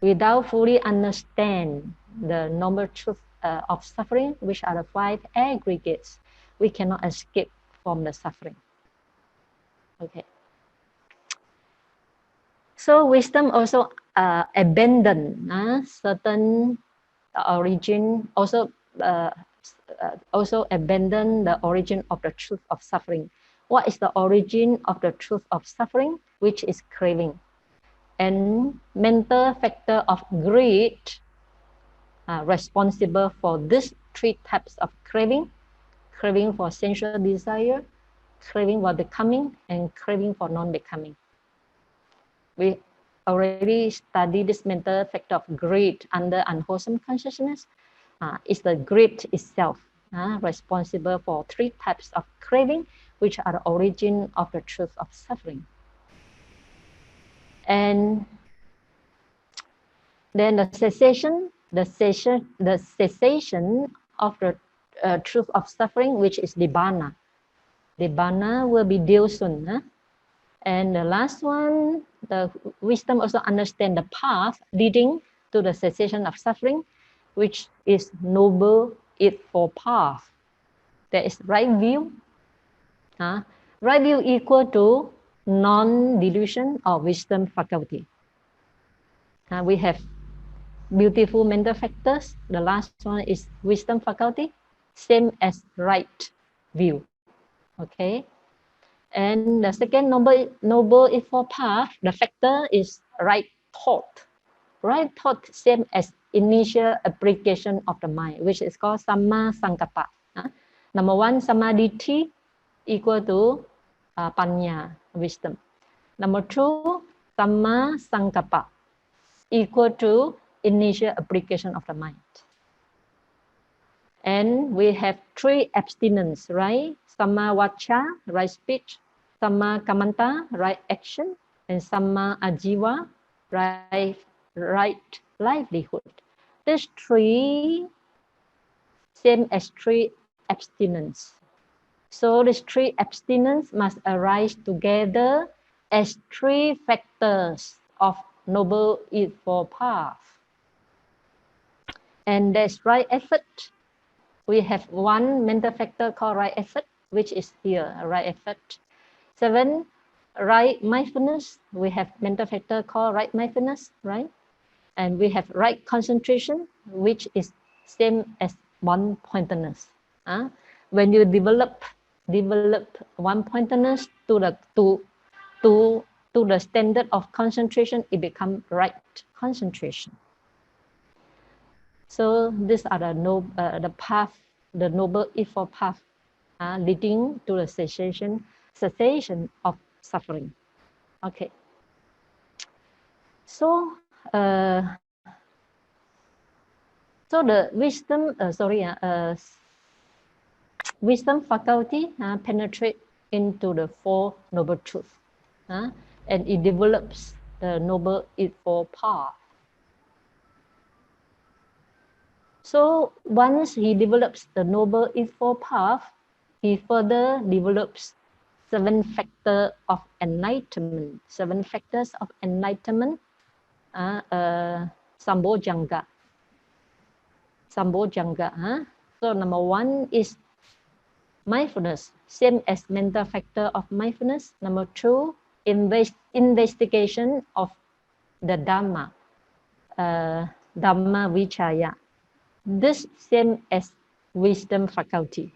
Without fully understand the normal truth of suffering, which are the 5 aggregates, we cannot escape from the suffering. Okay. So wisdom also abandon certain origin, also abandon the origin of the truth of suffering. What is the origin of the truth of suffering? Which is craving. And mental factor of greed responsible for these 3 types of craving: craving for sensual desire, craving for becoming, and craving for non-becoming. We already studied this mental factor of greed under unwholesome consciousness. It's the greed itself responsible for 3 types of craving, which are the origin of the truth of suffering. And then the cessation of the truth of suffering, which is nibbana. Nibbana will be dealt soon. And the last one, the wisdom also understand the path leading to the cessation of suffering, which is noble eightfold path. There is right view. Right view equal to non-delusion or wisdom faculty. We have beautiful mental factors. The last one is wisdom faculty, same as right view. Okay. And the second noble eightfold path, the factor is right thought. Right thought, same as initial application of the mind, which is called samma sankappa. Number 1, samadhi equal to panya, wisdom. Number 2, samma sankappa equal to initial application of the mind. And we have 3 abstinence, right? Samma vacha, right speech; samma kammanta, right action; and samma ajiva, right livelihood. These 3 same as 3 abstinence. So these 3 abstinence must arise together as 3 factors of noble eightfold path. And there's right effort. We have one mental factor called right effort, which is here, right effort. 7, right mindfulness. We have mental factor called right mindfulness, right? And we have right concentration, which is same as one-pointedness. When you develop one-pointedness to the standard of concentration, it becomes right concentration. So these are the path, the noble eightfold path, leading to the cessation of suffering. Okay. So the wisdom faculty penetrate into the Four Noble Truths, and it develops the Noble Eightfold Path. So once he develops the Noble Eightfold Path, he further develops 7 factors of enlightenment. 7 factors of enlightenment, Sambojjhanga. So number 1 is mindfulness, same as mental factor of mindfulness. Number 2, investigation of the Dhamma, Dhamma Vichaya. This same as wisdom faculty.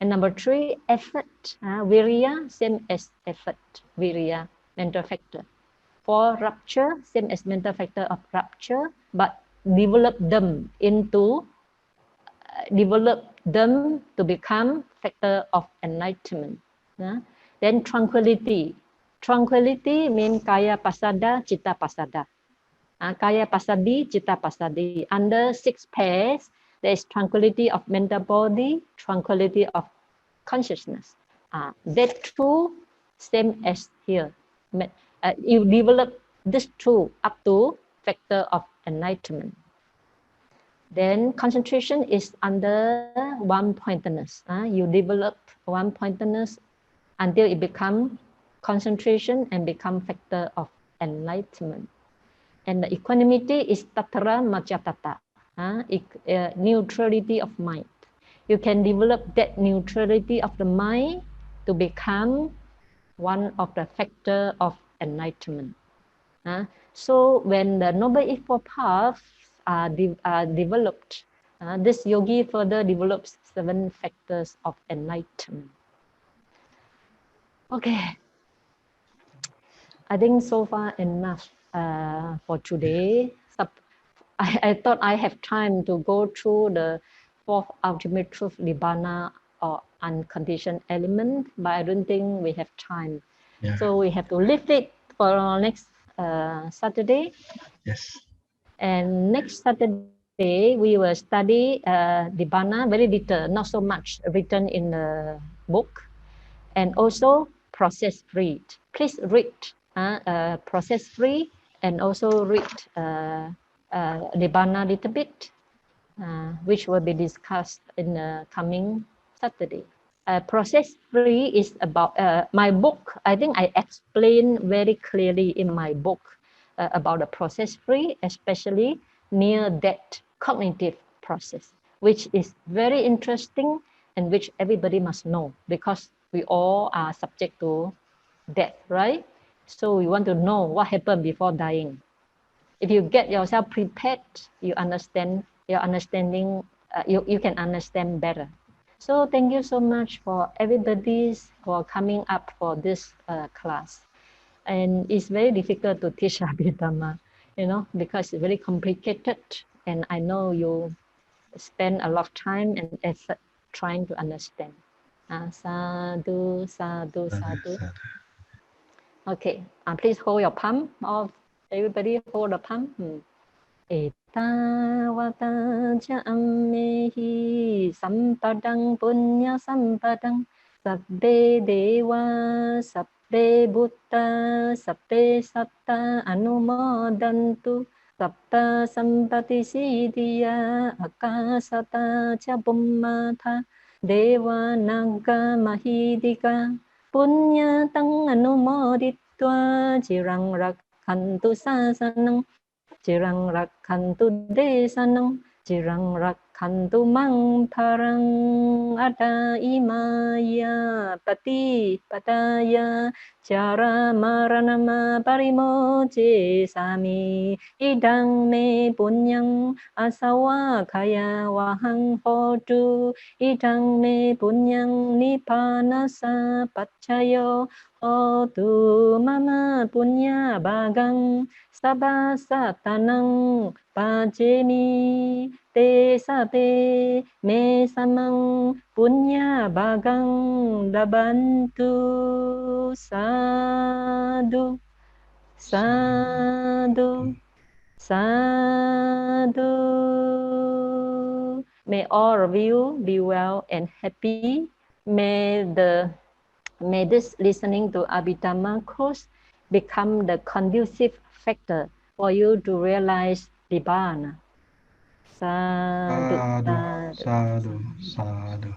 And number 3, effort, virya, same as effort, virya, mental factor. 4, rapture, same as mental factor of rapture, but develop them to become factor of enlightenment. Then tranquility. Tranquility means kaya pasada, citta pasada. Kaya pasadi, citta pasadi. Under 6 pairs, there is tranquility of mental body, tranquility of consciousness. That two, same as here. You develop this two up to factor of enlightenment. Then concentration is under one-pointedness. You develop one-pointedness until it becomes concentration and become factor of enlightenment. And the equanimity is tattara machatata, neutrality of mind. You can develop that neutrality of the mind to become one of the factor of enlightenment. So when the Noble Eightfold Paths are developed, this yogi further develops 7 factors of enlightenment. Okay, I think so far enough for today. I thought I have time to go through the 4th ultimate truth, Nibbana, or unconditioned element, but I don't think we have time. Yeah. So we have to lift it for next Saturday. Yes. And next Saturday, we will study Nibbana, very little, not so much written in the book. And also process-free. Please read process-free and also read Nibbana a little bit, which will be discussed in the coming Saturday. Process-free is about my book. I think I explained very clearly in my book about the process-free, especially near-death cognitive process, which is very interesting and which everybody must know because we all are subject to death, right? So we want to know what happened before dying. If you get yourself prepared, you understand, you can understand better. So thank you so much for everybody for coming up for this class. And it's very difficult to teach Abhidhamma, because it's very complicated. And I know you spend a lot of time and effort trying to understand. Sadhu, sadhu, sadhu. Okay, please hold your palm. Everybody hold the palm. Etavata cha ammehi sampadang punya sampadang sabbe deva sabbe bhutta sabbe satta anumodantu sabta sampati siddhiya akasata cha bummata deva naga mahidika punya tang anumoditva jirang rakhantu sasanang Chirang rakhantu desanam, chirang rakhantu mang parang ada imaya pati pataya chara maranama parimoche sami idang me punyang asawa kaya wahang hotu idang me punyang nipanasa pachayo hotu mama punya bagang sabasa tanang pajemi te sape me samang punya bagang dabantu sadhu sadhu sadhu. May all of you be well and happy. May this listening to Abhidhamma course become the conducive factor for you to realize Nibbana. Sadhu, Sadhu, sadhu, sadhu, sadhu.